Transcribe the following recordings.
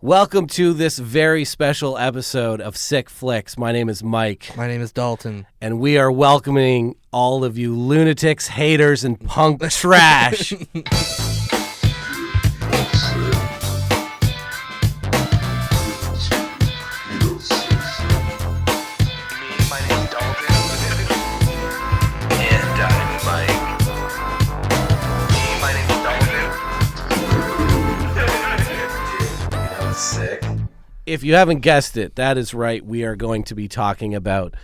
Welcome to this very special episode of Sick Flicks. My name is Mike. My name is Dalton. And we are welcoming all of you lunatics, haters, and punk trash. If you haven't guessed it, that is right. We are going to be talking about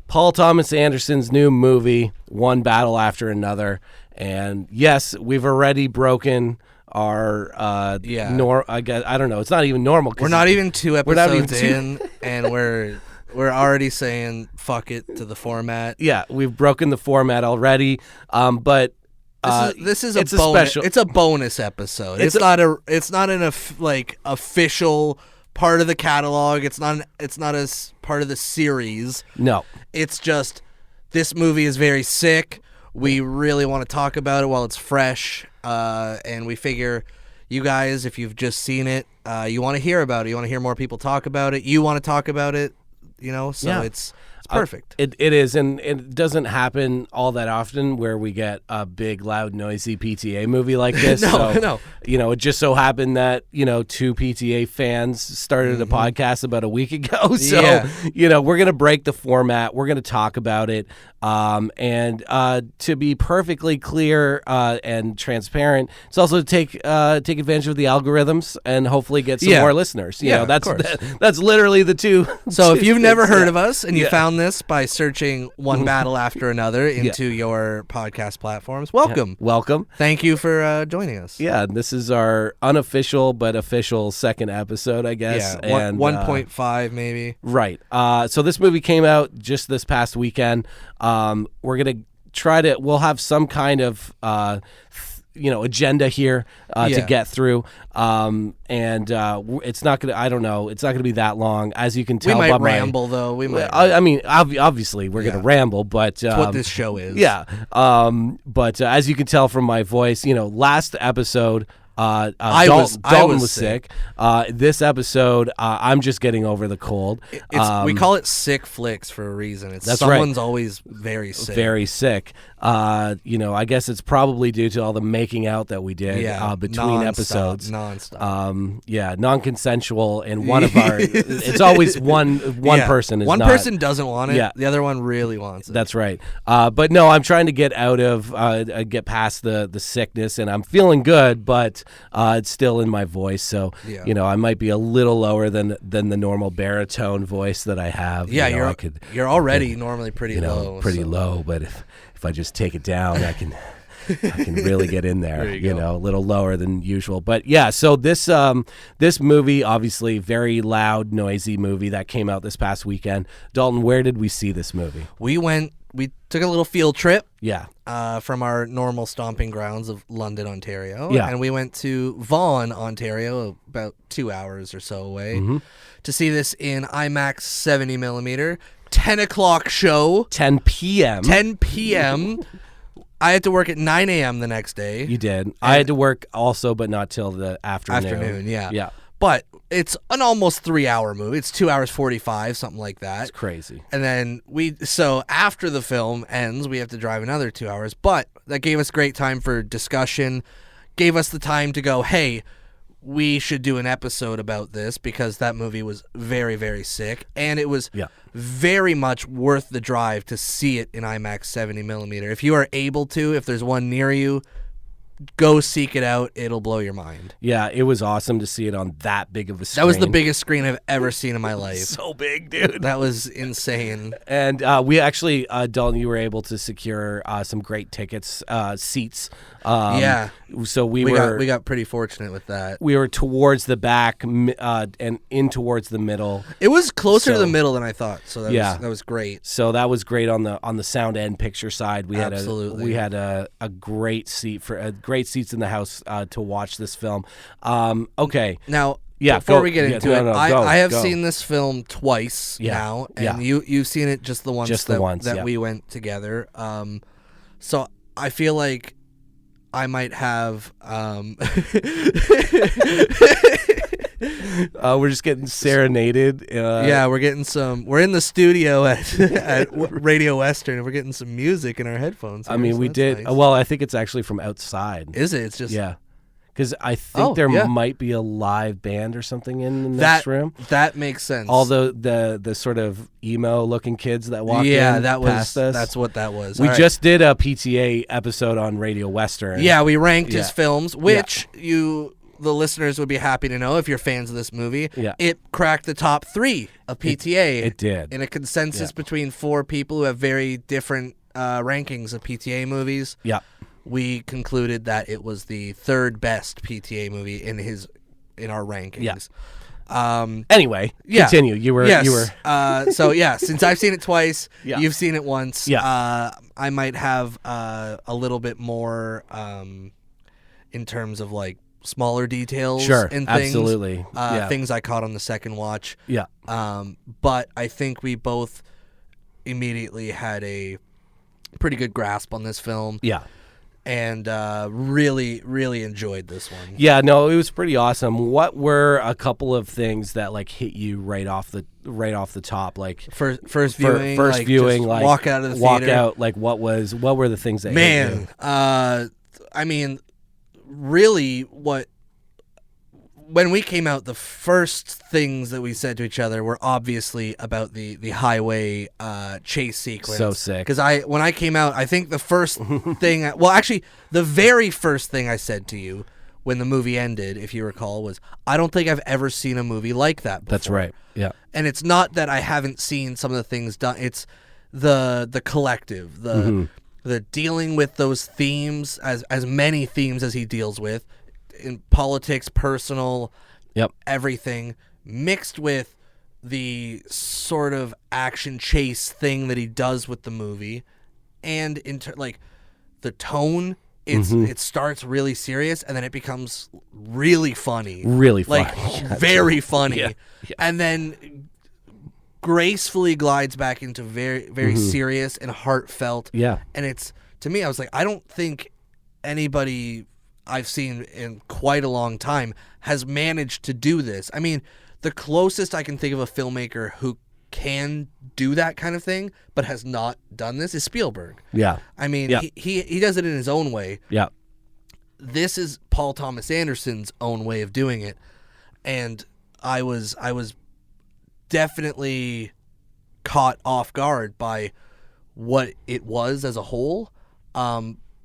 Paul Thomas Anderson's new movie, One Battle After Another. And yes, we've already broken our I don't know. It's not even normal. We're not even two episodes in, and we're already saying fuck it to the format. Yeah, we've broken the format already. But this is a bonus. special. It's a bonus episode. It's not an official part of the catalog. It's not as part of the series. No. It's just this movie is very sick. We really want to talk about it while it's fresh. And we figure you guys, if you've just seen it, you want to hear about it. You want to hear more people talk about it. You want to talk about it, so yeah. It's perfect. It is, and it doesn't happen all that often where we get a big, loud, noisy PTA movie like this. No. It just so happened that, two PTA fans started a podcast about a week ago. So, yeah. We're going to break the format. We're going to talk about it. And to be perfectly clear and transparent, it's also to take advantage of the algorithms and hopefully get some more listeners. That's literally the two. So if you've never heard of us and you found this by searching One Battle After Another into your podcast platforms, welcome. Yeah. Welcome. Thank you for joining us. Yeah, this is our unofficial but official second episode, I guess. Yeah, 1.5 maybe. Right. So this movie came out just this past weekend. We're going to we'll have some kind of, agenda here to get through. It's not going to, I don't know, it's not going to be that long. As you can tell, we might ramble though. We might. Obviously we're going to ramble, but that's what this show is. Yeah. But as you can tell from my voice, last episode, Dalton was sick. This episode, I'm just getting over the cold. We call it Sick Flicks for a reason. Someone's always very sick. Very sick. I guess it's probably due to all the making out that we did between episodes. Non-stop. Non-consensual, and one of our it's always one person is one not. person doesn't want it. Yeah. The other one really wants it. That's right. But no, I'm trying to get out of get past the sickness, and I'm feeling good, but it's still in my voice. So I might be a little lower than the normal baritone voice that I have. Yeah, you're already normally pretty low. Low, but if I just take it down, I can really get in there, a little lower than usual. But yeah, so this movie, obviously very loud, noisy movie that came out this past weekend. Dalton, where did we see this movie? We took a little field trip. Yeah. From our normal stomping grounds of London, Ontario. Yeah. And we went to Vaughan, Ontario, about 2 hours or so away, to see this in IMAX 70mm, 10 o'clock show. 10 p.m. 10 p.m. I had to work at 9 a.m. the next day. You did. I had to work also, but not till the afternoon. Yeah. Yeah. But it's an almost 3 hour movie. It's 2 hours 45, something like that. It's crazy. And then so after the film ends, we have to drive another 2 hours. But that gave us great time for discussion, gave us the time to go, hey, we should do an episode about this because that movie was very, very sick. And it was very much worth the drive to see it in IMAX 70mm. If you are able to, if there's one near you, go seek it out. It'll blow your mind. Yeah, it was awesome to see it on that big of a screen. That was the biggest screen I've ever seen in my life. So big, dude. That was insane. And we actually, Dalton, you were able to secure some great tickets, seats. So we got pretty fortunate with that. We were towards the back and in towards the middle. It was closer to the middle than I thought. So that was great. So that was great on the sound and picture side. We Absolutely. had a great seat great seats in the house to watch this film. Okay. Now, Yeah, before we get into it, I have go. seen this film twice now, and you've seen it just the once that we went together. So I feel like I might have We're just getting serenaded. Yeah, we're in the studio at Radio Western, and we're getting some music in our headphones. I mean, we did. Nice. Well, I think it's actually from outside. Is it? It's just Yeah. Because I think there might be a live band or something in the next room. That makes sense. All the sort of emo-looking kids that walked in past us. That's what that was. We just did a PTA episode on Radio Western. Yeah, we ranked his films, which the listeners would be happy to know if you're fans of this movie. Yeah. It cracked the top 3 of PTA. It did. In a consensus between 4 people who have very different rankings of PTA movies. Yeah. We concluded that it was the 3rd best PTA movie in our rankings. Yeah. Anyway, continue. You were. So since I've seen it twice, you've seen it once. Yeah. I might have a little bit more in terms of like smaller details. Sure. And things. Absolutely. Things I caught on the second watch. Yeah. But I think we both immediately had a pretty good grasp on this film. Yeah. And really, really enjoyed this one. Yeah, no, it was pretty awesome. What were a couple of things that like hit you right off the top, like first viewing, like walk out of the walk theater. out, like what were the things that Man, hit you? I mean, really, when we came out, the first things that we said to each other were obviously about the highway chase sequence. So sick. Because when I came out, I think the first thing, the very first thing I said to you when the movie ended, if you recall, was, I don't think I've ever seen a movie like that before. That's right. Yeah. And it's not that I haven't seen some of the things done. It's the collective, the dealing with those themes, as many themes as he deals with, in politics, personal, everything, mixed with the sort of action chase thing that he does with the movie, and the tone. It starts really serious, and then it becomes really funny, very funny, and then gracefully glides back into very, very serious and heartfelt. Yeah, and it's, to me, I was like, I don't think anybody I've seen in quite a long time has managed to do this. I mean, the closest I can think of a filmmaker who can do that kind of thing but has not done this is Spielberg. Yeah. I mean, he does it in his own way. Yeah. This is Paul Thomas Anderson's own way of doing it, and I was definitely caught off guard by what it was as a whole.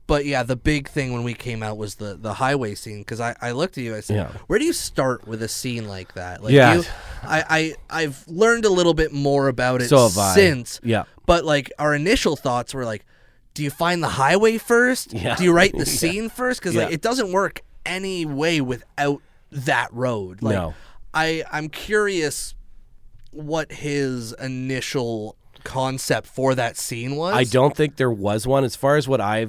But yeah, the big thing when we came out was the highway scene, because I looked at you, I said, where do you start with a scene like that? Like, I've learned a little bit more about it since. Yeah. But like, our initial thoughts were like, do you find the highway first? Yeah. Do you write the scene first? Because like, it doesn't work any way without that road. Like, no. I'm curious what his initial concept for that scene was. I don't think there was one. As far as what I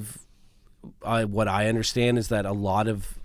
understand is that a lot of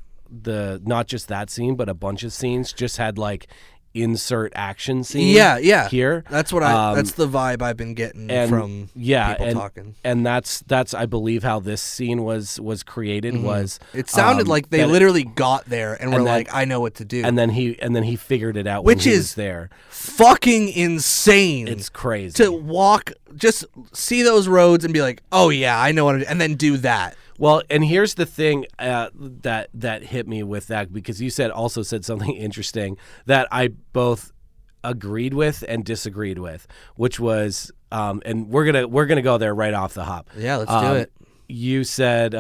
not just that scene, but a bunch of scenes just had like insert action scene. Yeah. Here, that's what that's the vibe I've been getting from people talking. And that's I believe how this scene was created. Was it sounded like they literally got there and were like, I know what to do. And then he figured it out, which when he was there. Fucking insane. It's crazy to walk, just see those roads and be like, oh yeah, I know what to do, and then do that. Well, and here's the thing that hit me with that, because you also said something interesting that I both agreed with and disagreed with, which was, and we're gonna go there right off the hop. Yeah, let's do it. You said,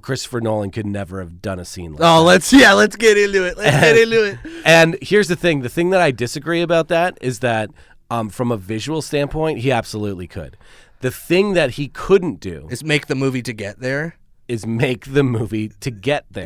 Christopher Nolan could never have done a scene like that. Let's get into it. And here's the thing that I disagree about that is that from a visual standpoint, he absolutely could. The thing that he couldn't do is make the movie to get there.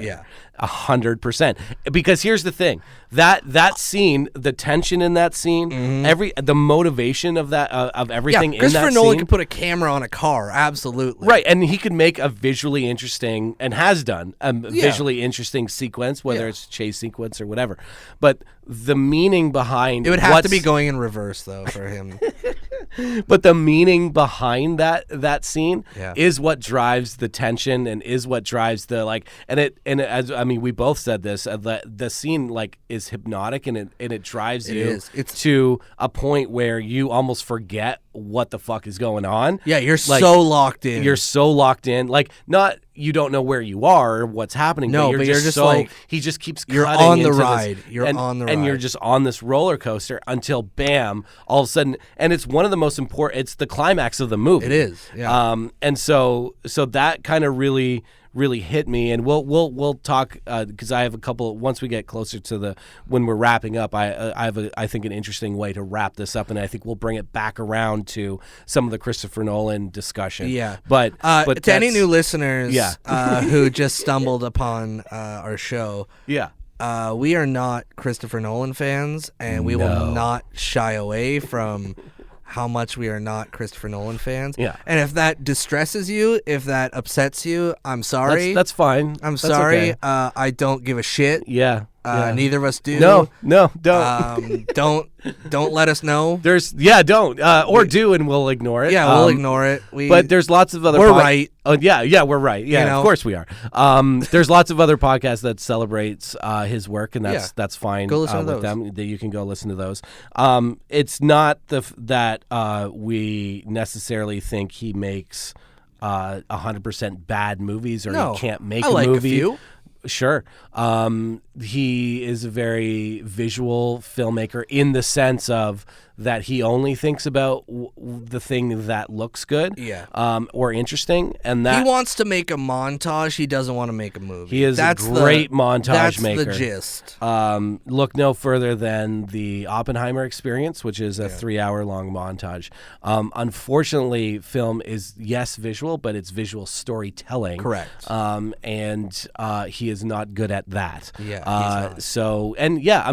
Yeah, 100%. Because here's the thing: that scene, the tension in that scene, the motivation of that of everything in that scene. Christopher Nolan could put a camera on a car, absolutely. Right, and he could make a visually interesting, and has done a visually interesting sequence, whether it's chase sequence or whatever. But the meaning behind it would have to be going in reverse though for him. But the meaning behind that scene Yeah. is what drives the tension and is what drives the as I mean we both said this the scene like is hypnotic and it drives you to a point where you almost forget what the fuck is going on. Yeah, you're like, so locked in. You're so locked in. Like not you don't know where you are or what's happening. No, but you're just so like he just keeps you're cutting on the into ride. This, you're on the ride, and you're just on this roller coaster until bam, all of a sudden, and it's one of the most important. It's the climax of the movie. It is, yeah. And so that kind of really hit me, and we'll talk because I have a couple. Once we get closer to when we're wrapping up, I have I think an interesting way to wrap this up, and I think we'll bring it back around to some of the Christopher Nolan discussion. Yeah, but to any new listeners, yeah. Who just stumbled upon our show, yeah. We are not Christopher Nolan fans, and we will not shy away from how much we are not Christopher Nolan fans. Yeah. And if that distresses you, if that upsets you, I'm sorry. That's fine. I'm That's sorry. okay. I don't give a shit. Yeah. Neither of us do. No, don't. Don't let us know. Don't or do, and we'll ignore it. Yeah, we'll ignore it. But there's lots of other. We're right. Oh yeah, we're right. Yeah, of course we are. There's lots of other podcasts that celebrates his work, and that's fine. Go listen to with those. them. That you can go listen to those. It's not that we necessarily think he makes 100% bad movies or he can't make a movie. A few. Sure. He is a very visual filmmaker in the sense of that he only thinks about the thing that looks good or interesting. And that he wants to make a montage. He doesn't want to make a movie. He is a great montage maker. That's the gist. Look no further than the Oppenheimer Experience, which is a 3-hour-long montage. Unfortunately, film is, yes, visual, but it's visual storytelling. Correct. And he is not good at that. Yeah. I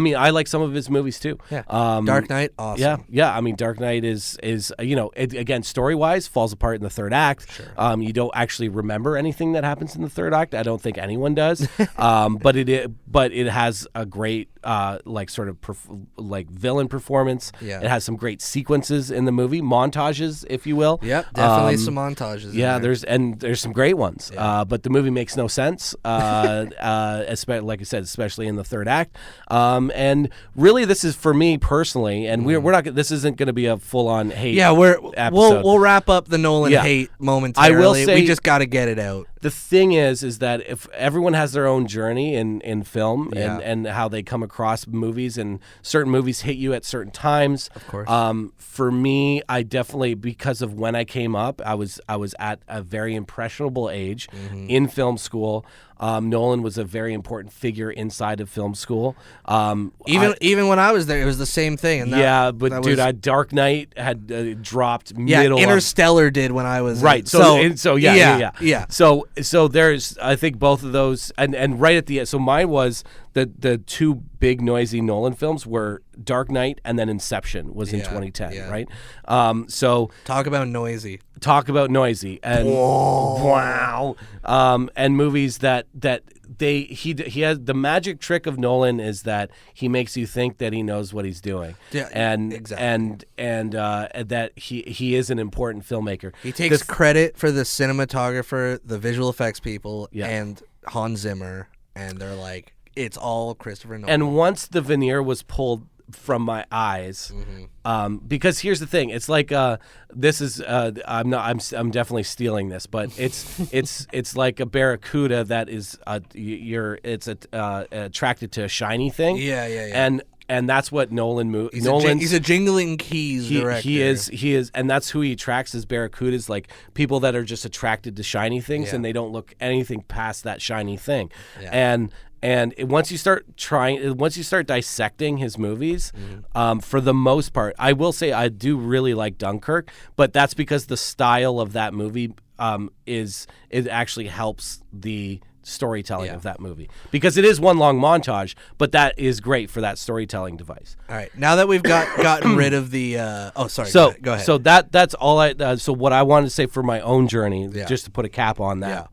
mean, I like some of his movies too. Yeah. Dark Knight, awesome. Yeah. I mean, Dark Knight is again, story-wise, falls apart in the third act. Sure. You don't actually remember anything that happens in the third act. I don't think anyone does. But it has a great villain performance. Yeah. It has some great sequences in the movie, montages, if you will. Yep, definitely some montages. Yeah, there's some great ones. Yeah. But the movie makes no sense. Like I said, especially in the third act. And really, this is for me personally, and we're not. This isn't going to be a full-on hate. Yeah, episode. we'll wrap up the Nolan hate momentarily. I will say, we just got to get it out. The thing is that if everyone has their own journey in film and how they come across movies, and certain movies hit you at certain times. Of course. For me, I definitely, because of when I came up, I was at a very impressionable age in film school. Nolan was a very important figure inside of film school. Even when I was there, it was the same thing. And Dark Knight had dropped yeah, middle. Interstellar did when I was right. Yeah. So there's, I think, both of those, and right at the end. So mine was the two big noisy Nolan films were Dark Knight and then Inception was in 2010, right? So talk about noisy. And wow. And movies that he has. The magic trick of Nolan is that he makes you think that he knows what he's doing. Yeah, and exactly. and that he is an important filmmaker. He takes credit for the cinematographer, the visual effects people, and Hans Zimmer, and they're like, it's all Christopher Nolan. And once the veneer was pulled from my eyes, because here's the thing, it's like this is I'm definitely stealing this, but it's like a barracuda that is attracted to a shiny thing. Yeah. And that's what Nolan he's a jingling keys director. He is, and that's who he attracts as barracudas, like people that are just attracted to shiny things and they don't look anything past that shiny thing. Yeah. And once you start dissecting his movies, for the most part, I will say I do really like Dunkirk, but that's because the style of that movie it actually helps the storytelling of that movie, because it is one long montage, but that is great for that storytelling device. All right, now that we've gotten rid of the go ahead. So that's all so what I wanted to say for my own journey, just to put a cap on that,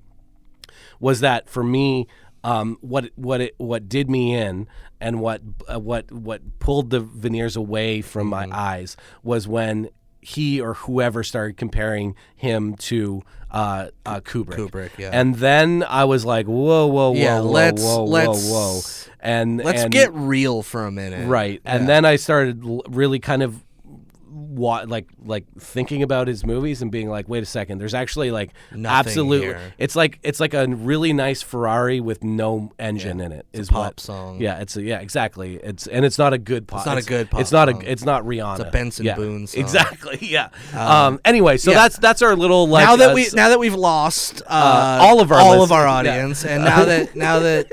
was that for me, what did me in and what pulled the veneers away from my eyes was when he or whoever started comparing him to Kubrick. Yeah. And then I was like, whoa, and let's get real for a minute, right? And then I started really kind of like thinking about his movies and being like, wait a second, there's actually like nothing absolutely here. it's like a really nice Ferrari with no engine in it. It's a pop song. Yeah, exactly. It's not a good pop. It's not a good pop. It's not song. It's not Rihanna. It's a Benson Boone song. Exactly. Yeah. Anyway, so that's our little like now that we've lost all of our audience, and now that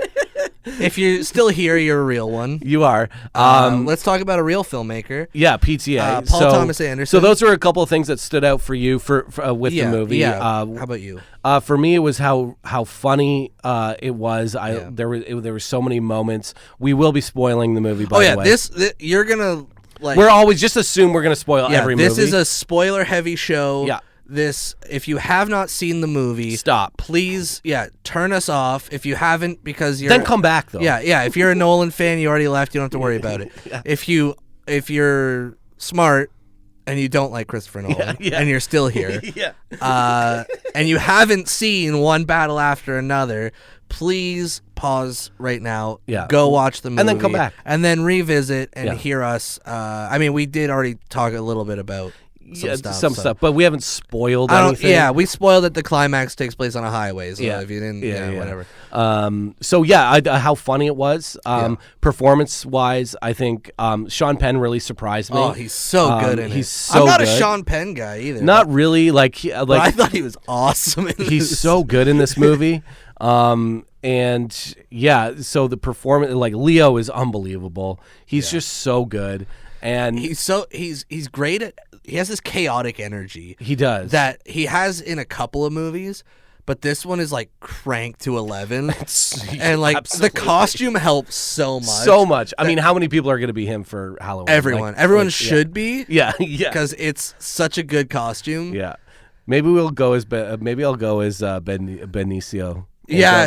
if you're still here, you're a real one. You are. Let's talk about a real filmmaker. Yeah, PTA. Paul Thomas Anderson. So those are a couple of things that stood out for you with the movie. Yeah. How about you? For me, it was how funny it was. There were so many moments. We will be spoiling the movie. By the way, this you're gonna like. We're always just assume we're gonna spoil every movie. This is a spoiler heavy show. Yeah. If you have not seen the movie, stop. Please, turn us off. If you haven't, because you're then come back though. Yeah. If you're a Nolan fan, you already left. You don't have to worry about it. Yeah. If you're smart and you don't like Christopher Nolan and you're still here, and you haven't seen One Battle After Another, please pause right now. Yeah. Go watch the movie and then come back and then revisit and hear us. I mean, we did already talk a little bit about. Some stuff, but we haven't spoiled anything. Yeah, we spoiled that the climax takes place on a highway. So if you didn't, whatever. How funny it was. Performance-wise, I think Sean Penn really surprised me. Oh, he's so good in it. He's so I'm not good. a Sean Penn guy either. Not really. But I thought he was awesome. He's so good in this movie. So the performance, like Leo, is unbelievable. He's just so good. And he's great at. He has this chaotic energy. He does that he has in a couple of movies, but this one is like cranked to 11. And like the costume helps so much. I mean, how many people are going to be him for Halloween? Everyone should be. Yeah, because it's such a good costume. Yeah, maybe we'll go as maybe I'll go as Benicio.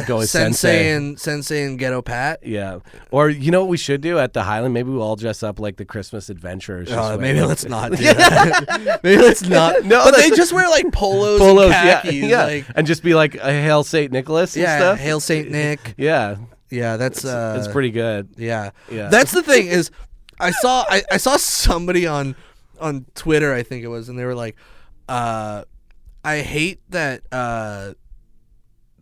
Go as Sensei and Ghetto Pat. Yeah. Or you know what we should do at the Highland? Maybe we'll all dress up like the Christmas adventurers. Maybe let's not do that. Maybe let's not. No, but they just wear like polos and khakis. Yeah. And just be like a Hail St. Nicholas and stuff. Hail St. Nick. Yeah. Yeah, that's pretty good. Yeah. That's the thing is I saw somebody on Twitter, I think it was, and they were like, I hate that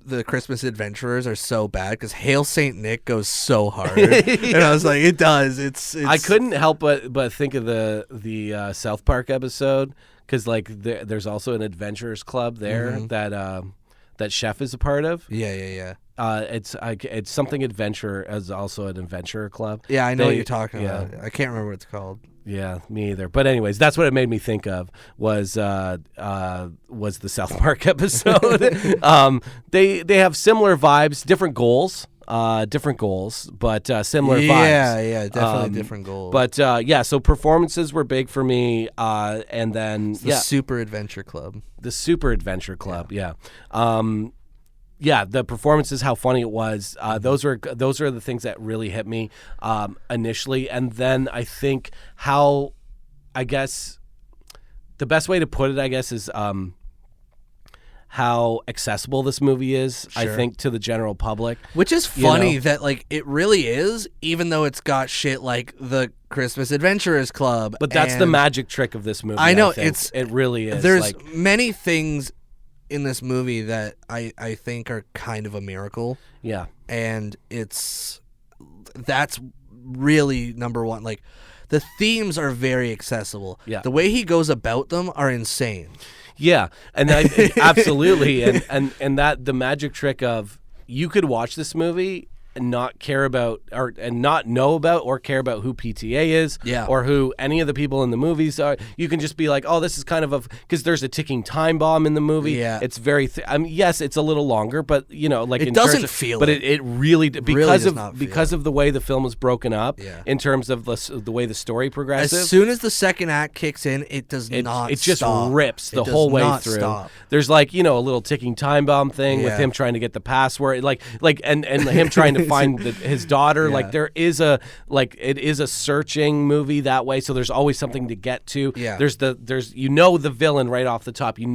the Christmas adventurers are so bad because Hail Saint Nick goes so hard. And I was like, it does. It's I couldn't help but think of the South Park episode because like there's also an adventurers club there that Chef is a part of. Yeah. It's something adventure as also an adventurer club. Yeah, I know what you're talking about. I can't remember what it's called. Yeah, me either. But anyways, that's what it made me think of was the South Park episode. They have similar vibes, different goals, but similar vibes. Yeah, definitely different goals. But so performances were big for me, and then the Super Adventure Club. The Super Adventure Club, yeah. The performances, how funny it was. Those are the things that really hit me initially, and then I think how, I guess, the best way to put it, I guess, is how accessible this movie is. Sure. I think to the general public, which is funny that like it really is, even though it's got shit like the Christmas Adventurers Club. But that's the magic trick of this movie. I know it really is. There's many things in this movie that I think are kind of a miracle. Yeah. And that's really number one. Like the themes are very accessible. Yeah. The way he goes about them are insane. Yeah. And absolutely. And that the magic trick of you could watch this movie and not care about and not know about or care about who PTA is or who any of the people in the movies are. You can just be like, oh, this is kind of because there's a ticking time bomb in the movie. Yeah. It's very yes, it's a little longer, but like it doesn't feel but it really because really of the way the film is broken up in terms of the way the story progresses. As soon as the second act kicks in, it does not it just stop. rips the whole way through. Stop. There's like, a little ticking time bomb thing with him trying to get the password, like and him trying to find his daughter. Yeah. Like it is a searching movie that way. So there's always something to get to. Yeah. There's the villain right off the top. You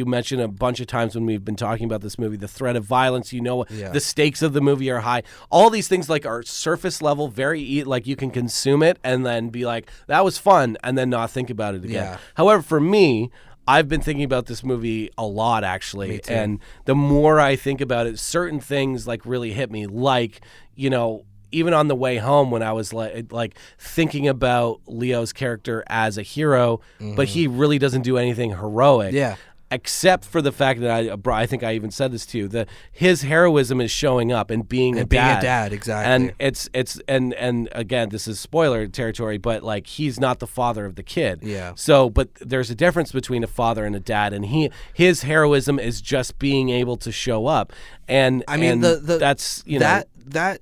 mentioned a bunch of times when we've been talking about this movie, the threat of violence. The stakes of the movie are high. All these things like are surface level, like you can consume it and then be like, that was fun, and then not think about it again. Yeah. However, for me, I've been thinking about this movie a lot, actually. Me too. And the more I think about it, certain things like really hit me. Like, even on the way home when I was like thinking about Leo's character as a hero, but he really doesn't do anything heroic. Yeah. Except for the fact that I think I even said this to you, that his heroism is showing up and being a dad. Being a dad, exactly. And it's again, this is spoiler territory, but like he's not the father of the kid. Yeah. So, but there's a difference between a father and a dad, and his heroism is just being able to show up. And I mean, that's that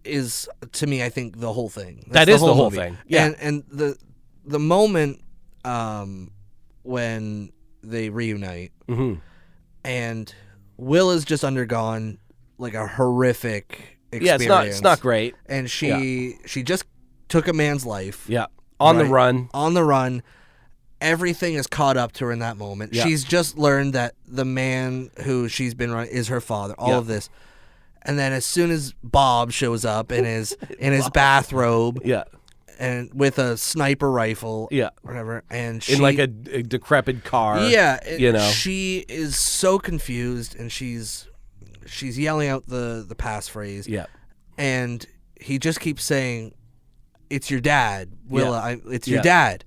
is, to me, I think the whole thing. That is the whole movie. thing. Yeah. And the moment when they reunite, and Will has just undergone like a horrific experience. Yeah, it's not great. And she just took a man's life. Yeah, on the run. Everything is caught up to her in that moment. Yeah. She's just learned that the man who she's been running is her father. All of this, and then as soon as Bob shows up in his bathrobe, and with a sniper rifle, whatever, and she, in like a decrepit car, she is so confused, and she's yelling out the passphrase, and he just keeps saying, "It's your dad, Willa. It's your dad,"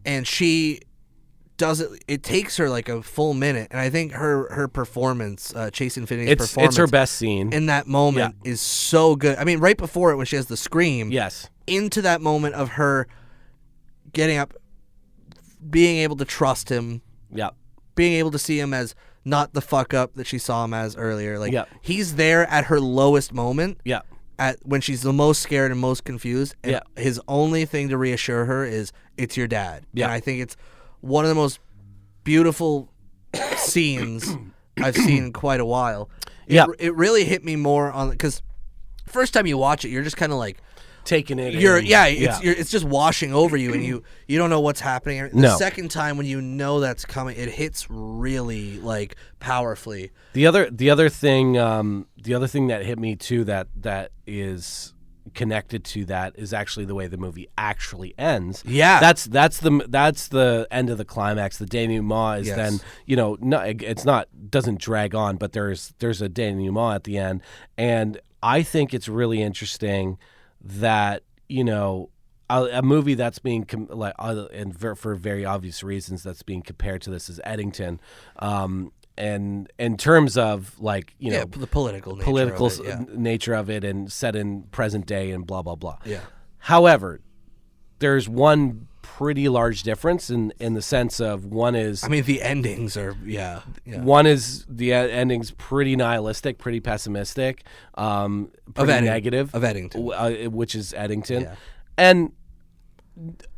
and she does it. It takes her like a full minute, and I think her performance, Chase Infinity's performance, it's her best scene in that moment is so good. I mean, right before it when she has the scream, into that moment of her getting up, being able to trust him, being able to see him as not the fuck up that she saw him as earlier. Like he's there at her lowest moment, at when she's the most scared and most confused. And his only thing to reassure her is, "It's your dad." And I think it's one of the most beautiful scenes I've seen in quite a while. It really hit me more on because first time you watch it, you're just kind of like taking it. It's just washing over you, and you don't know what's happening. The second time when you know that's coming, it hits really like powerfully. The other thing that hit me too that is connected to that is actually the way the movie actually ends. Yeah, that's the end of the climax. The denouement is then doesn't drag on, but there's a denouement at the end, and I think it's really interesting that a movie that's being for very obvious reasons that's being compared to this is Eddington, and in terms of like the political nature of it and set in present day and blah blah blah. Yeah. However, there's one pretty large difference in the sense of one is the endings are one is the ending's pretty nihilistic, pretty pessimistic, pretty negative of Eddington, which is Eddington, and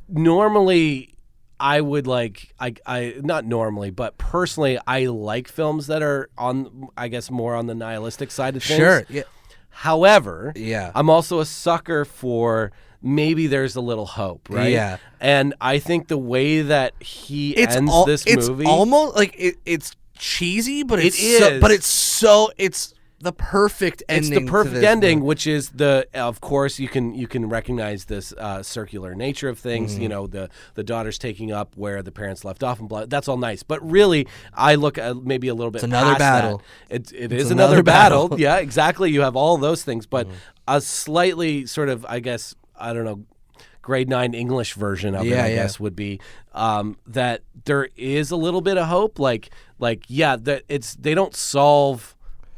normally I would I not normally, but personally I like films that are on, I guess, more on the nihilistic side of things. Sure. Yeah. However, I'm also a sucker for maybe there's a little hope, right? Yeah. And I think the way that he ends this movie, it's almost like it's cheesy, but it's the perfect ending. It's the perfect ending, which is of course you can recognize this circular nature of things. The daughter's taking up where the parents left off, and blah. That's all nice, but really, I look at maybe a little bit. It's another past battle. That. It is another battle. Yeah, exactly. You have all those things, but a slightly sort of, I guess, I don't know, grade 9 English version of it, I guess, would be that there is a little bit of hope. That they don't solve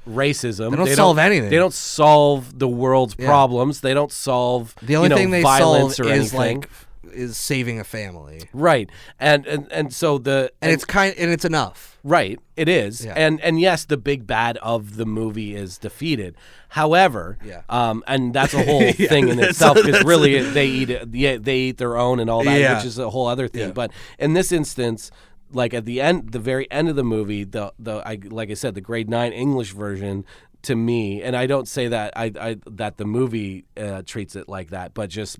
racism. They don't solve anything. They don't solve the world's problems. They don't solve the only thing they violence solve or anything. is saving a family. Right. And so it's enough. Right. It is. Yeah. And yes, the big bad of the movie is defeated. However, and that's a whole thing in itself, because really they eat their own and all that, which is a whole other thing. Yeah. But in this instance, like at the very end of the movie, like I said, the grade 9 English version, to me, and I don't say that that the movie treats it like that, but just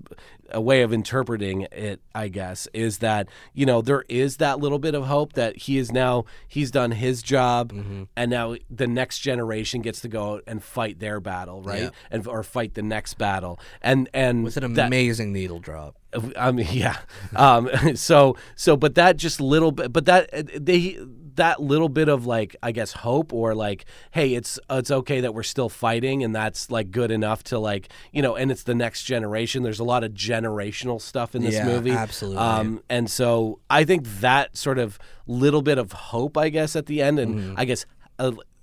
a way of interpreting it, I guess, is that, you know, there is that little bit of hope that he's done his job, and now the next generation gets to go out and fight their battle, right? Yeah. Or fight the next battle, and with an amazing needle drop. I mean, yeah. But that just little bit, but that little bit of, like, I guess, hope, or like, hey, it's okay that we're still fighting, and that's like good enough to, like, you know, and it's the next generation. There's a lot of generational stuff in this movie. Absolutely. And so I think that sort of little bit of hope, I guess, at the end, and I guess,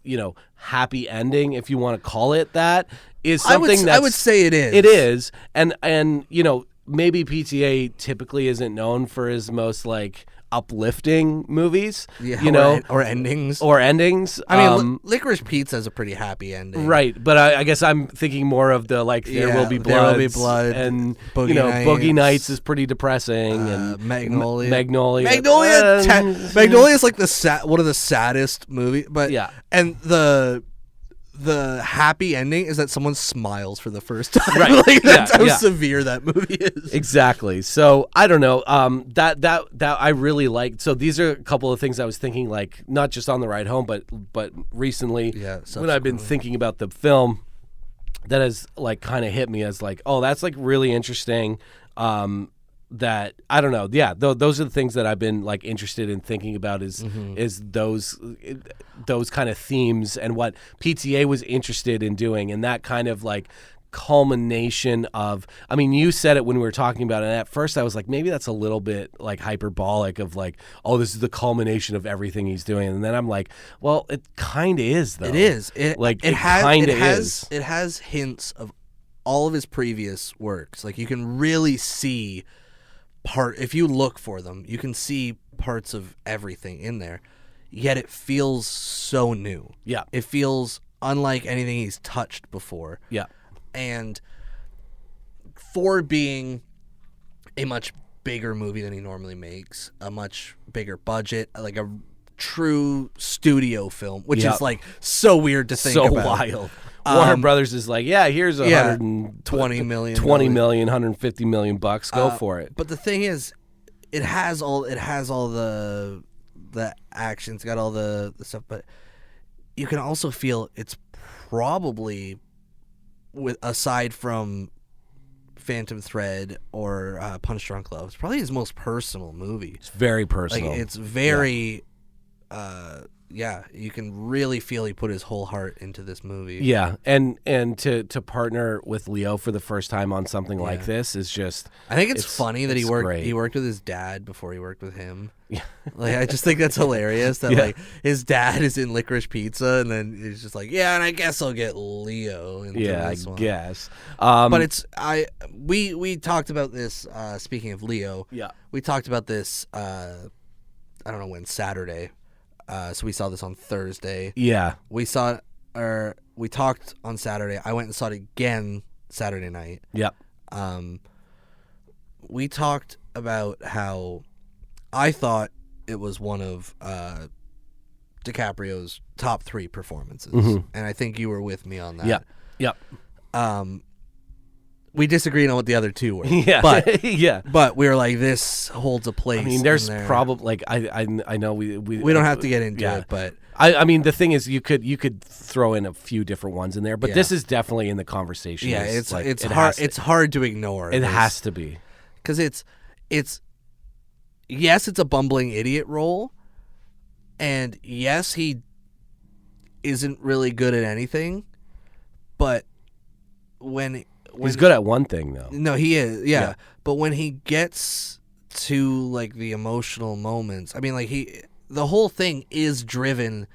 you know, happy ending, if you want to call it that, is something I would say it is. It is. And you know, maybe PTA typically isn't known for his most, like, uplifting movies, you know, or endings. I mean, Licorice Pizza is a pretty happy ending, right? But I guess I'm thinking more of the, like, There Will Be Blood, and Boogie, you know, Nights. Boogie Nights is pretty depressing, and Magnolia. Magnolia is like one of the saddest movies, but yeah, and the happy ending is that someone smiles for the first time. Right. Like, that's how severe that movie is. Exactly. So I don't know. That I really liked. So these are a couple of things I was thinking, like, not just on the ride home, but recently, when I've been thinking about the film, that has, like, kind of hit me as, like, oh, that's, like, really interesting. That, I don't know. Yeah, those are the things that I've been, like, interested in thinking about, is those kind of themes, and what PTA was interested in doing, and that kind of, like, culmination of, I mean, you said it when we were talking about it, and at first I was like, maybe that's a little bit, like, hyperbolic, of, like, oh, this is the culmination of everything he's doing, and then I'm like, well, it kind of is, though. It is. It has hints of all of his previous works. Like, you can really see if you look for them, you can see parts of everything in there, yet it feels so new. Yeah. It feels unlike anything he's touched before. Yeah. And for being a much bigger movie than he normally makes, a much bigger budget, like a true studio film, which is, like, so weird to think about. So wild. Warner Brothers is like, yeah, here's $120 million, $150 million bucks. Go for it. But the thing is, it has all the action. It's got all the stuff, but you can also feel it's probably, aside from Phantom Thread or Punch Drunk Love, it's probably his most personal movie. It's very personal. Like, it's very. Yeah, you can really feel he put his whole heart into this movie. Yeah, and to partner with Leo for the first time on something like this is just. I think it's funny that he worked with his dad before he worked with him. Yeah, like, I just think that's hilarious that like his dad is in Licorice Pizza, and then he's just like, yeah, and I guess I'll get Leo into this one. Guess. But we talked about this. Speaking of Leo, we talked about this. I don't know when, Saturday. So we saw this on Thursday. Yeah. We talked on Saturday. I went and saw it again Saturday night. Yep. We talked about how I thought it was one of DiCaprio's top 3 performances. And I think you were with me on that. Yep. We disagreed on what the other 2 were. Yeah. But yeah. But we were like, this holds a place. I mean, there's probably, like, I know we don't have to get into it, but I mean, the thing is, you could throw in a few different ones in there, but this is definitely in the conversation. Yeah, it's hard. It's hard to ignore. It has to be, because it's yes, it's a bumbling idiot role, and yes, he isn't really good at anything, but when he's good at one thing, though. No, he is. Yeah. But when he gets to, like, the emotional moments, I mean, like, the whole thing is driven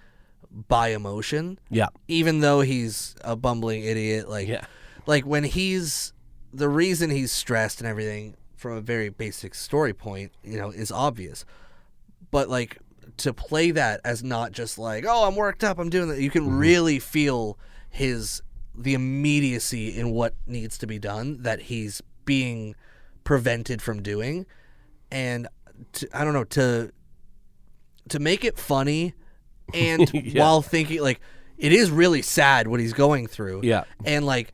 by emotion. Yeah. Even though he's a bumbling idiot, like when the reason he's stressed and everything, from a very basic story point, you know, is obvious. But, like, to play that as not just like, oh, I'm worked up, I'm doing that, you can really feel the immediacy in what needs to be done that he's being prevented from doing, and I don't know, to make it funny, and while thinking, like, it is really sad what he's going through. Yeah. And like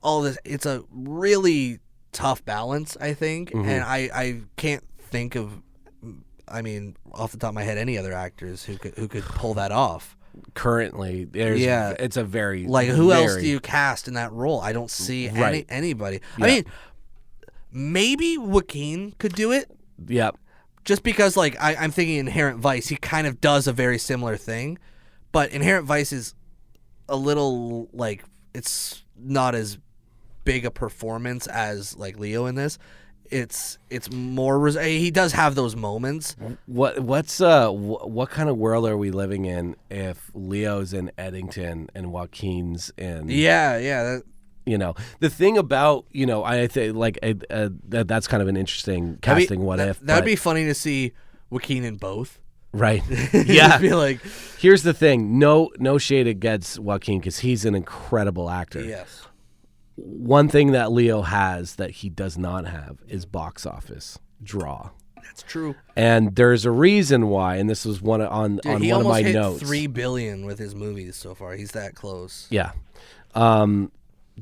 all this, it's a really tough balance, I think. Mm-hmm. And I can't think of, I mean, off the top of my head, any other actors who could pull that off. Currently, it's a very like who else do you cast in that role? I don't see anybody. Yeah. I mean, maybe Joaquin could do it. Yep. Just because, like, I'm thinking Inherent Vice, he kind of does a very similar thing, but Inherent Vice is a little like it's not as big a performance as like Leo in this. It's more he does have those moments. What kind of world are we living in if Leo's in Eddington and Joaquin's in? Yeah. The thing about I think like that's kind of an interesting casting. That'd be funny to see Joaquin in both. Right. Yeah. I feel like here's the thing. No shade against Joaquin because he's an incredible actor. Yes. One thing that Leo has that he does not have is box office draw. That's true. And there's a reason why, and this was on one of my notes. He almost hit $3 billion with his movies so far. He's that close. Yeah.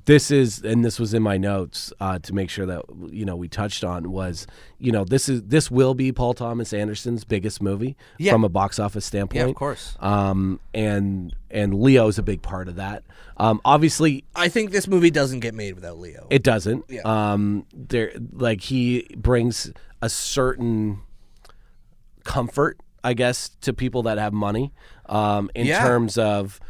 This was in my notes to make sure that we touched on was this will be Paul Thomas Anderson's biggest movie from a box office standpoint. Yeah, of course. And Leo's a big part of that. Obviously, I think this movie doesn't get made without Leo. It doesn't. Yeah. He brings a certain comfort, I guess, to people that have money. In terms of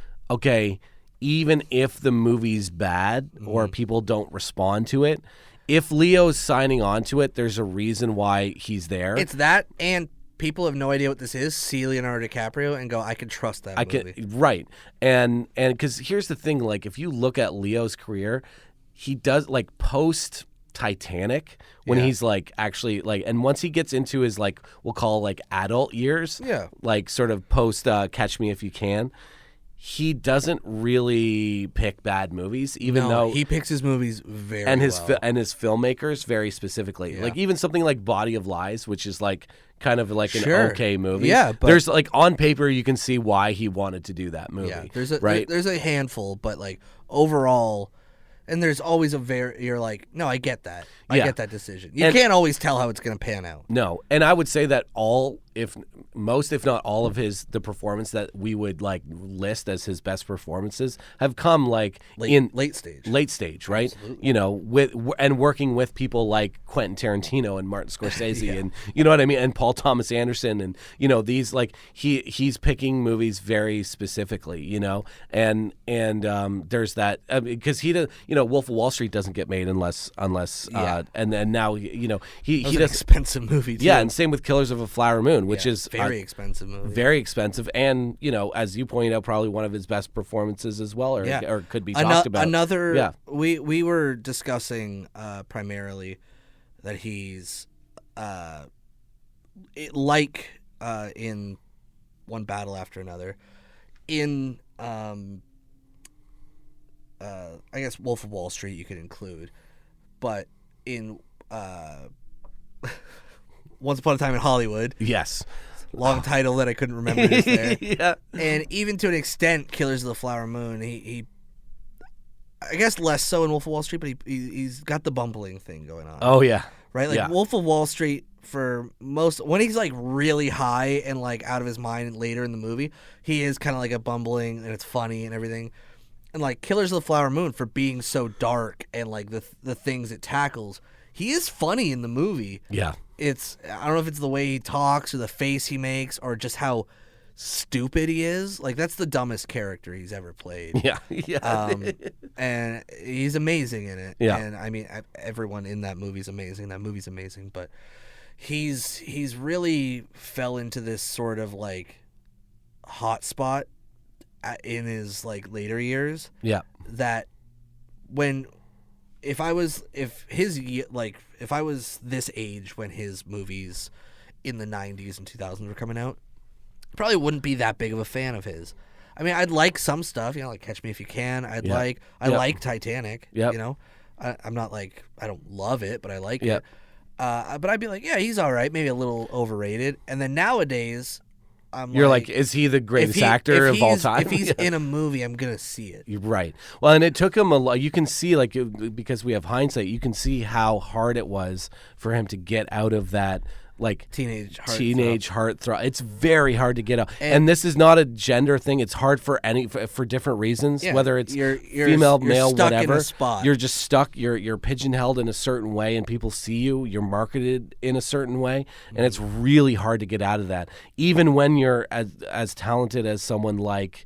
even if the movie's bad or people don't respond to it, if Leo's signing on to it, there's a reason why he's there. It's that, and people have no idea what this is, see Leonardo DiCaprio and go, I can trust that movie. Right. And because here's the thing, like if you look at Leo's career, he does like post Titanic when he's like actually like, and once he gets into his like we'll call like adult years, like sort of post Catch Me If You Can, he doesn't really pick bad movies, even though he picks his movies very and his well. And his filmmakers very specifically. Like even something like Body of Lies, which is like kind of like an okay movie. Yeah, but there's like on paper you can see why he wanted to do that movie. Yeah, there's a handful, but like overall. And there's always you're like, no, I get that. I get that decision. You can't always tell how it's going to pan out. No. And I would say that if not all of the performance that we would like list as his best performances have come like in late stage, right? Absolutely. With working with people like Quentin Tarantino and Martin Scorsese and you know what I mean? And Paul Thomas Anderson and, these like he's picking movies very specifically, and there's that because he does, Wolf of Wall Street doesn't get made unless and then now he does an expensive movie too. Yeah, and same with Killers of a Flower Moon, which is very expensive movie. Very expensive, and as you pointed out, probably one of his best performances as well, or could be talked about. We were discussing primarily that he's in One Battle After Another, in I guess Wolf of Wall Street you could include, but in Once Upon a Time in Hollywood. Yes. Long title that I couldn't remember is there. Yeah. And even to an extent, Killers of the Flower Moon, he I guess less so in Wolf of Wall Street, but he's got the bumbling thing going on. Oh, yeah. Right? Like Wolf of Wall Street, for most, when he's like really high and like out of his mind later in the movie, he is kind of like a bumbling and it's funny and everything. And like Killers of the Flower Moon, for being so dark and like the things it tackles, he is funny in the movie. Yeah. I don't know if it's the way he talks or the face he makes or just how stupid he is. Like that's the dumbest character he's ever played. Yeah. And he's amazing in it. Yeah. And I mean, everyone in that movie's amazing. That movie's amazing, but he's really fell into this sort of like hot spot in his like later years. Yeah. That if I was this age when his movies in the 90s and 2000s were coming out, probably wouldn't be that big of a fan of his. I mean, I'd like some stuff, like Catch Me If You Can. I like Titanic. Yep. I'm not like, I don't love it, but I like it. But I'd be like, yeah, he's all right, maybe a little overrated. And then nowadays, You're like, is he the greatest actor of all time? If he's in a movie, I'm gonna see it. You're right. Well, and it took him a lot. You can see, like, because we have hindsight, you can see how hard it was for him to get out of that, like, teenage heartthrob. It's very hard to get out, and this is not a gender thing. It's hard for different reasons, whether it's you're female, male, stuck whatever. In a spot. You're just stuck. You're pigeonholed in a certain way, and people see you. You're marketed in a certain way, and it's really hard to get out of that. Even when you're as talented as someone like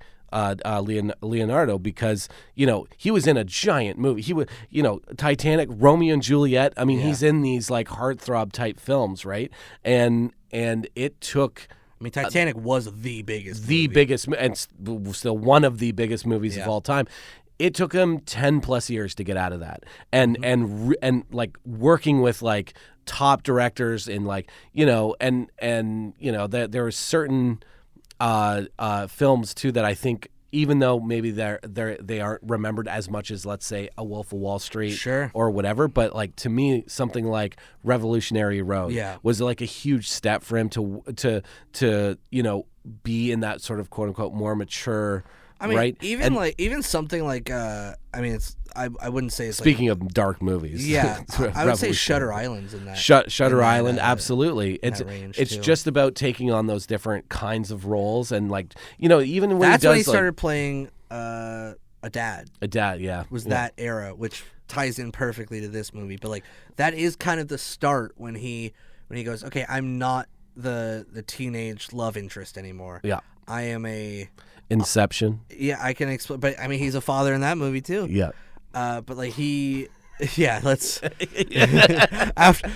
Leonardo, because he was in a giant movie. He was, Titanic, Romeo and Juliet. I mean, he's in these like heartthrob type films, right? And it took. I mean, Titanic was the biggest, and still one of the biggest movies of all time. It took him 10+ years to get out of that, and like working with like top directors and like there were certain films too that I think, even though maybe they aren't remembered as much as, let's say, A Wolf of Wall Street or whatever, but like to me, something like Revolutionary Road was like a huge step for him to be in that sort of quote unquote more mature. I mean, right? even something like I wouldn't say it's speaking of dark movies. Yeah, I would say Shutter Island's in that. Shutter Island, absolutely. It's too. just about taking on those different kinds of roles, and like even when that's he does, when he started playing a dad. A dad, yeah, was that era, which ties in perfectly to this movie. But like that is kind of the start when he goes, okay, I'm not the teenage love interest anymore. Yeah, I am a. Inception. Yeah, I can explain, but I mean, he's a father in that movie too. Yeah. But like let's. After,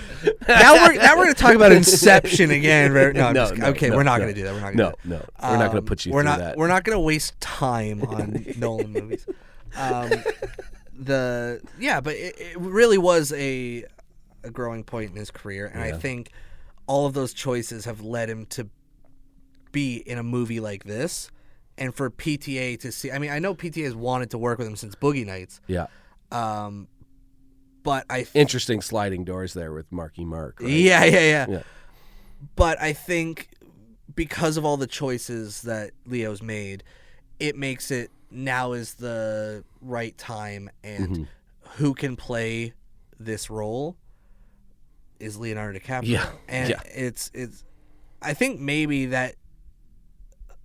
now we're gonna talk about Inception again. Okay, we're not gonna do that. We're not gonna. No, we're not gonna put you through that. We're not gonna waste time on Nolan movies. But it really was a growing point in his career, and I think all of those choices have led him to be in a movie like this. And for PTA to see, I mean, I know PTA has wanted to work with him since Boogie Nights. Yeah. But interesting sliding doors there with Marky Mark. Right? Yeah. But I think because of all the choices that Leo's made, it makes it now is the right time, and who can play this role is Leonardo DiCaprio. Yeah. And it's I think maybe that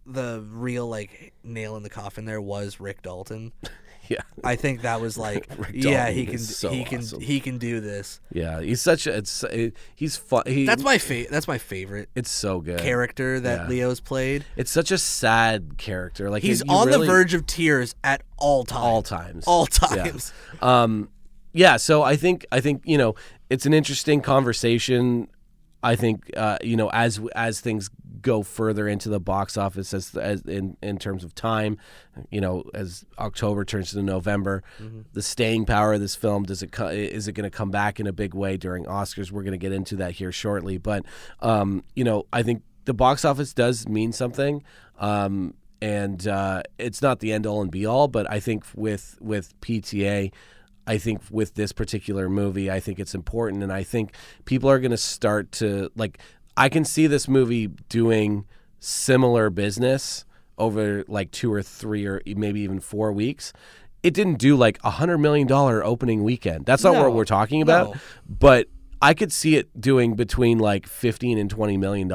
the real like nail in the coffin there was Rick Dalton. Yeah, I think that was like, he can do this. Yeah, he's such he's fun. That's my favorite. It's so good character that Leo's played. It's such a sad character. Like he's on the verge of tears at all times. Yeah. So I think it's an interesting conversation. I think as things go further into the box office, as in terms of time, as October turns to November, the staying power of this film, is it going to come back in a big way during Oscars? We're going to get into that here shortly, but I think the box office does mean something, and it's not the end all and be all, but I think with PTA. I think with this particular movie, I think it's important, and I think people are going to start to, like, I can see this movie doing similar business over like 2 or 3 or maybe even 4 weeks. It didn't do like $100 million opening weekend. That's not what we're talking about, but I could see it doing between like $15 and $20 million,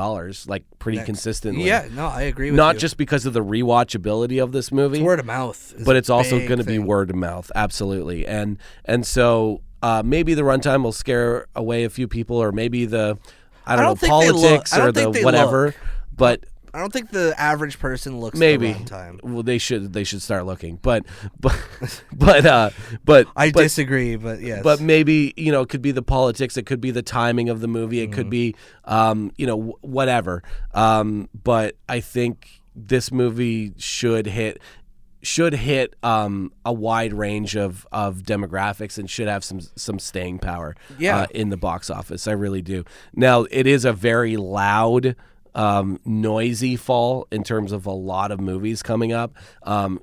like pretty consistently. Yeah, no, I agree with Not you. just because of the rewatchability of this movie. It's word of mouth. But it's also going to be word of mouth, absolutely. And so maybe the runtime will scare away a few people, or maybe the, politics or the whatever. But I don't think the average person looks maybe the runtime. Well, they should start looking, but I disagree. But yes, but maybe it could be the politics, it could be the timing of the movie, it could be whatever. But I think this movie should hit a wide range of demographics and should have some staying power in the box office. I really do. Now, it is a very loud, noisy fall in terms of a lot of movies coming up.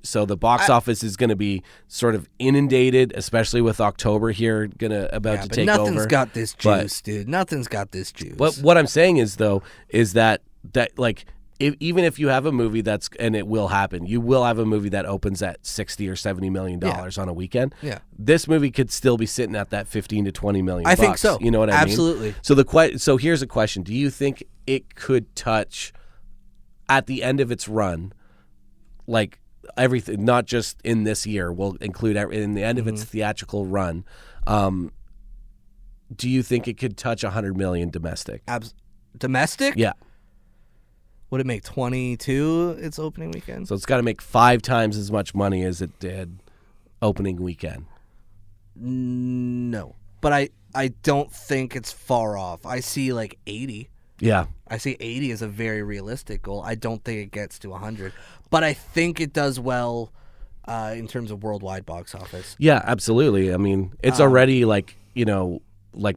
So the box office is going to be sort of inundated, especially with October here about to take over. Nothing's got this juice, dude. Nothing's got this juice. But what I'm saying is that like even if you have a movie that's, and it will happen, you will have a movie that opens at $60 or $70 million on a weekend. Yeah. This movie could still be sitting at that 15 to 20 million. I think so. You know what I mean? Absolutely. So here's a question: do you think it could touch at the end of its run, like everything, not just in this year? We'll include in the end of its theatrical run. Do you think it could touch 100 million domestic? Domestic? Yeah. Would it make 22 its opening weekend? So it's got to make 5 times as much money as it did opening weekend. No. But I don't think it's far off. I see like 80. Yeah. I see 80 as a very realistic goal. I don't think it gets to 100. But I think it does well in terms of worldwide box office. Yeah, absolutely. I mean, it's already like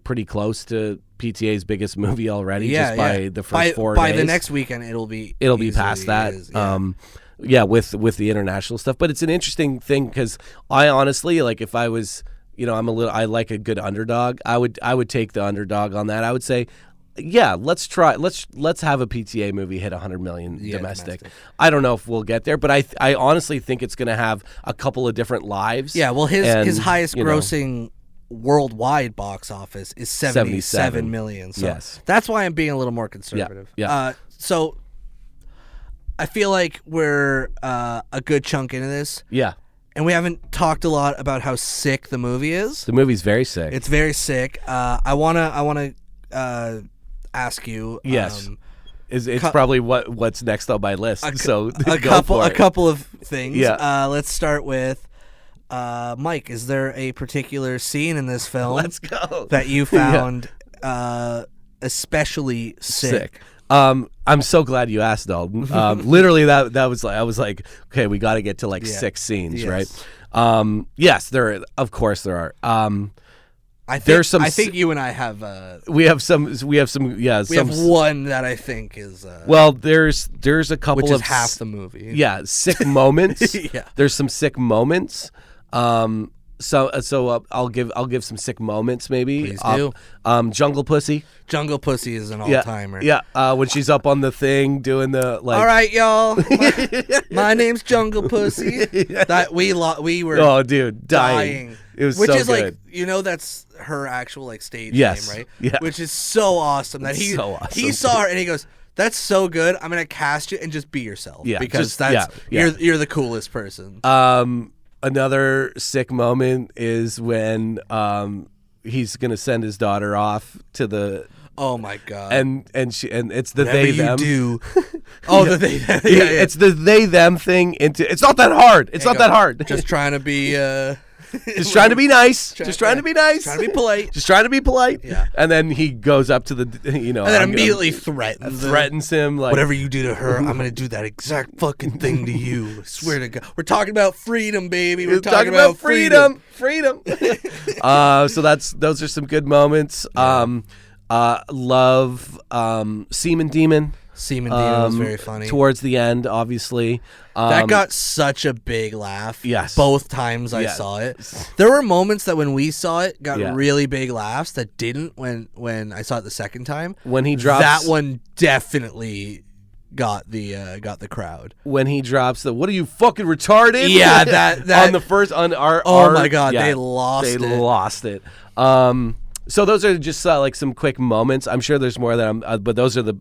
pretty close to PTA's biggest movie already, just by the first 4 days. By the next weekend, it'll be past that. Yeah. With the international stuff. But it's an interesting thing because I honestly, like, if I was, I like a good underdog. I would take the underdog on that. I would say, yeah, let's have a PTA movie hit 100 million domestic. I don't know if we'll get there, but I honestly think it's going to have a couple of different lives. Yeah, well, his highest grossing worldwide box office is 77 million. So that's why I'm being a little more conservative. Yeah. So I feel like we're a good chunk into this. Yeah. And we haven't talked a lot about how sick the movie is. The movie's very sick. It's very sick. I wanna ask you. Yes. It's probably what's next on my list. A a couple of things. Yeah. Let's start with Mike. Is there a particular scene in this film Let's go. that you found especially sick? I'm so glad you asked, Dalton. Literally, that was like, I was like, okay, we got to get to 6 scenes, right? Yes, of course there are. I think you and I have. We have some. Yeah, we have one that I think is. Well, there's a couple which is of half the movie. Yeah, sick moments. Yeah. There's some sick moments. So I'll give some sick moments maybe. Please do. Jungle Pussy. Jungle Pussy is an all-timer. Yeah. When she's up on the thing doing the like. All right, y'all. My name's Jungle Pussy. That we were. Oh, dude, dying. It was which so is good. that's her actual stage name, right? Yeah. Which is so awesome that he saw her and he goes, "That's so good. I'm gonna cast you and just be yourself." Yeah. Because you're the coolest person. Another sick moment is when he's gonna send his daughter off to the. Oh my god! And it's the Whatever they them. Do. Oh, the they them. Yeah. It's the they them thing. It's not that hard. It's not that hard. Just trying to be. Just trying to be nice. Just trying to be nice. Trying to be polite. Just trying to be polite. Yeah. And then he goes up to the and then immediately threatens him like, whatever you do to her, I'm gonna do that exact fucking thing to you. I swear to God. We're talking about freedom, baby. We're talking about freedom. So those are some good moments. Love Semen Demon. Semen Demon was very funny. Towards the end, obviously. That got such a big laugh. Yes. Both times I saw it. There were moments that when we saw it got really big laughs that didn't when I saw it the second time. When he drops that one definitely got the crowd. When he drops the "What are you fucking retarded?" Yeah, that on the first on our. Oh my god, they lost it. So those are just like some quick moments. I'm sure there's more that but those are the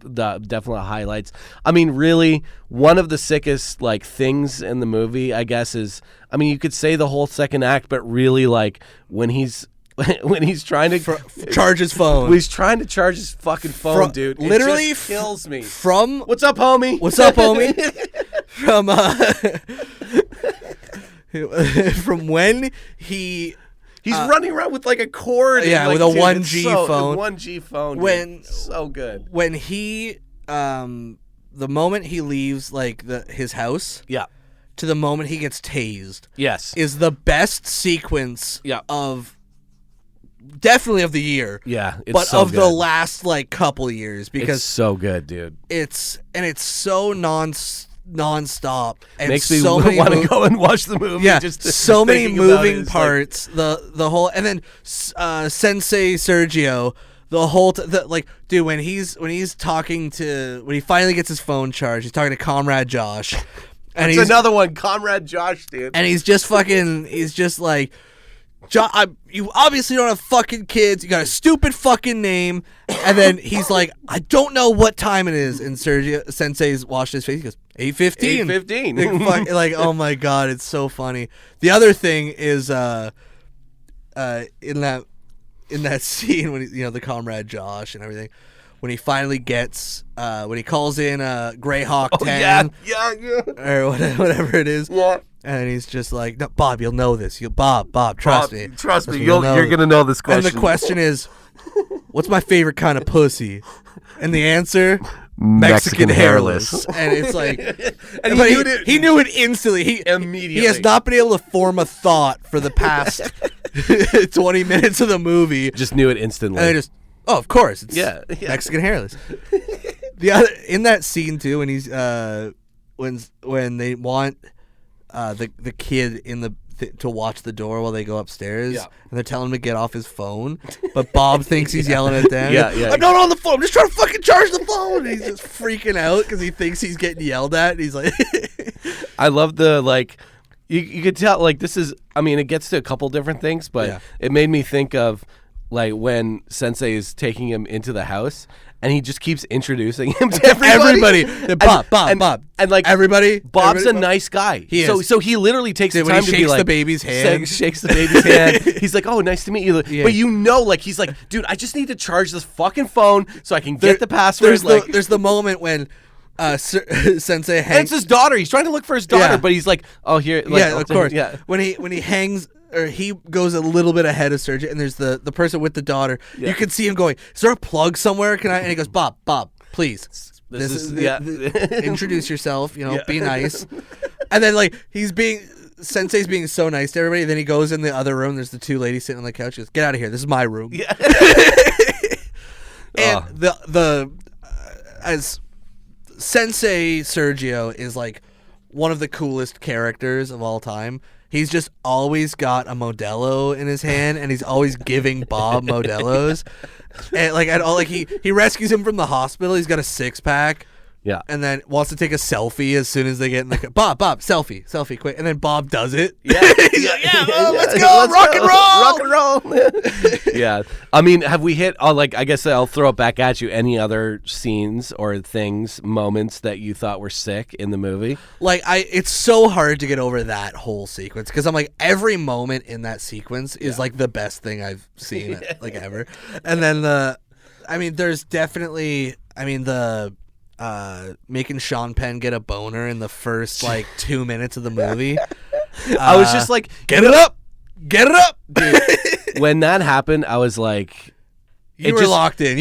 definite highlights. I mean, really, one of the sickest like things in the movie, I guess, is, I mean, you could say the whole second act, but really, like when he's trying to charge his phone. When he's trying to charge his fucking phone, dude. Literally it just kills me. From what's up, homie? What's up, homie? From when he's running around with like a cord. Yeah, and, like, with a 1G phone. 1G phone. When so good. When he, the moment he leaves like his house. Yeah. To the moment he gets tased. Yes. Is the best sequence. Yeah. Of. Definitely of the year. Yeah. But so of good. the last like couple years because it's so good, dude. It's so nonstop. And makes me so want to go and watch the movie. Yeah, just so many moving it. parts. Like, the whole, and then Sensei Sergio, The whole like, dude, when he's talking to, when he finally gets his phone charged, he's talking to Comrade Josh, and It's another one, Comrade Josh, dude. and he's just like, you obviously don't have fucking kids. You got a stupid fucking name. And then he's like, I don't know what time it is. And Sergio Sensei's washed his face. He goes, 8:15. 8:15. Like, oh my God, it's so funny. The other thing is, in that scene when the Comrade Josh and everything, when he finally gets when he calls in Greyhawk 10 or whatever it is, and he's just like, no, Bob, you'll know this. Bob, trust me, you're gonna know this question. And the question is, what's my favorite kind of pussy? And the answer, Mexican hairless. And it's like, and he knew it instantly. He has not been able to form a thought for the past 20 minutes of the movie. Just knew it instantly. And they just, oh, of course, it's Mexican hairless. The other in that scene too, when he's when they want the kid in the to watch the door while they go upstairs, and they're telling him to get off his phone, but Bob thinks he's yelling at them. I'm not on the phone. I'm just trying to fucking charge the phone. And he's just freaking out because he thinks he's getting yelled at. And he's like, I love the like. You could tell like this is. I mean, it gets to a couple different things, but it made me think of like when Sensei is taking him into the house. And he just keeps introducing him to everybody. Bob. And like everybody. Bob's a nice guy. He is. So he literally takes the time to be like. The baby's hand. Shakes the baby's hand. He's like, oh, nice to meet you. Yeah. But like, he's like, dude, I just need to charge this fucking phone so I can get the password. There's the moment when Sensei hangs. It's his daughter. He's trying to look for his daughter, but he's like, oh, here. Like, of course. Yeah. When he hangs. Or he goes a little bit ahead of Sergio, and there's the person with the daughter. You can see him going, is there a plug somewhere? Can I? And he goes, Bob, please. This is introduce yourself, be nice. And then like Sensei's being so nice to everybody. Then he goes in the other room. There's the two ladies sitting on the couch. He goes, get out of here. This is my room. Yeah. And as Sensei Sergio is like one of the coolest characters of all time. He's just always got a Modelo in his hand, and he's always giving Bob Modelos. And like he rescues him from the hospital. He's got a 6-pack. Yeah. And then wants to take a selfie as soon as they get in the car. Bob, selfie, quick. And then Bob does it. Yeah. He's like, let's go, rock and roll. Yeah. I mean, have we hit, I guess I'll throw it back at you. Any other scenes or moments that you thought were sick in the movie? Like, it's so hard to get over that whole sequence because I'm like, every moment in that sequence is like the best thing I've seen like ever. And then there's definitely, making Sean Penn get a boner in the first 2 minutes of the movie. I was just like, get it up, dude. When that happened, I was like, you were locked in.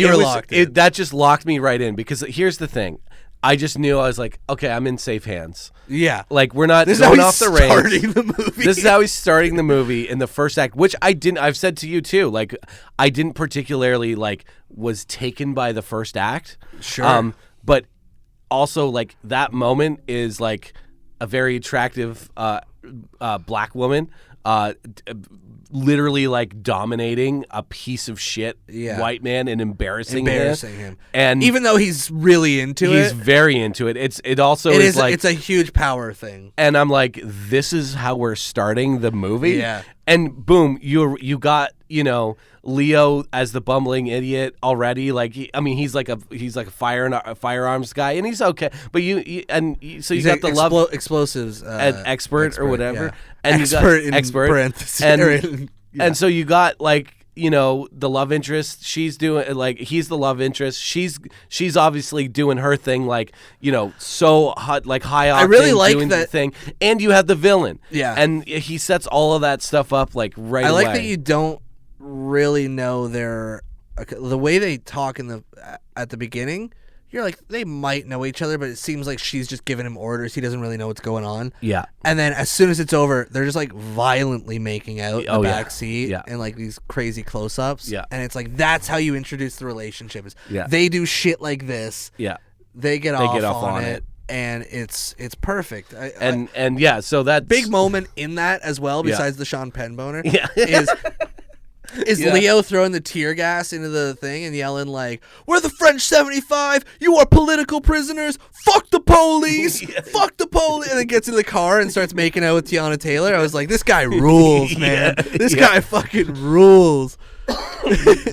That just locked me right in because here's the thing. I just knew I was like, okay, I'm in safe hands. Yeah. Like, we're not going off the rails. This is how he's starting the movie in the first act, which I've said to you too. Like, I didn't particularly was taken by the first act. Sure. But also, that moment is, a very attractive black woman literally, dominating a piece of shit white man and embarrassing him. And even though he's really into it. He's very into it. It's a huge power thing. And I'm like, this is how we're starting the movie? Yeah. And boom, you got, Leo as the bumbling idiot already. He's like a firearms guy, and he's okay. But you got the love explosives expert or whatever, yeah. And expert you got expert and so you got the love interest. She's doing he's the love interest. She's obviously doing her thing, so hot, high octane. I really like doing that the thing, and you have the villain. Yeah, and he sets all of that stuff up right away. I like that you don't really know the way they talk at the beginning. You're like, they might know each other, but it seems like she's just giving him orders. He doesn't really know what's going on. Yeah. And then as soon as it's over, they're just violently making out in the back seat and these crazy close-ups. Yeah. And it's that's how you introduce the relationship. They do shit like this. Yeah. They get off on it. And it's perfect. So that big moment in that as well, besides the Sean Penn boner, is is Leo throwing the tear gas into the thing and yelling like, "We're the French 75. You are political prisoners. Fuck the police. Fuck the police." And then gets in the car and starts making out with Tiana Taylor. I was like, this guy rules, man. This guy fucking rules.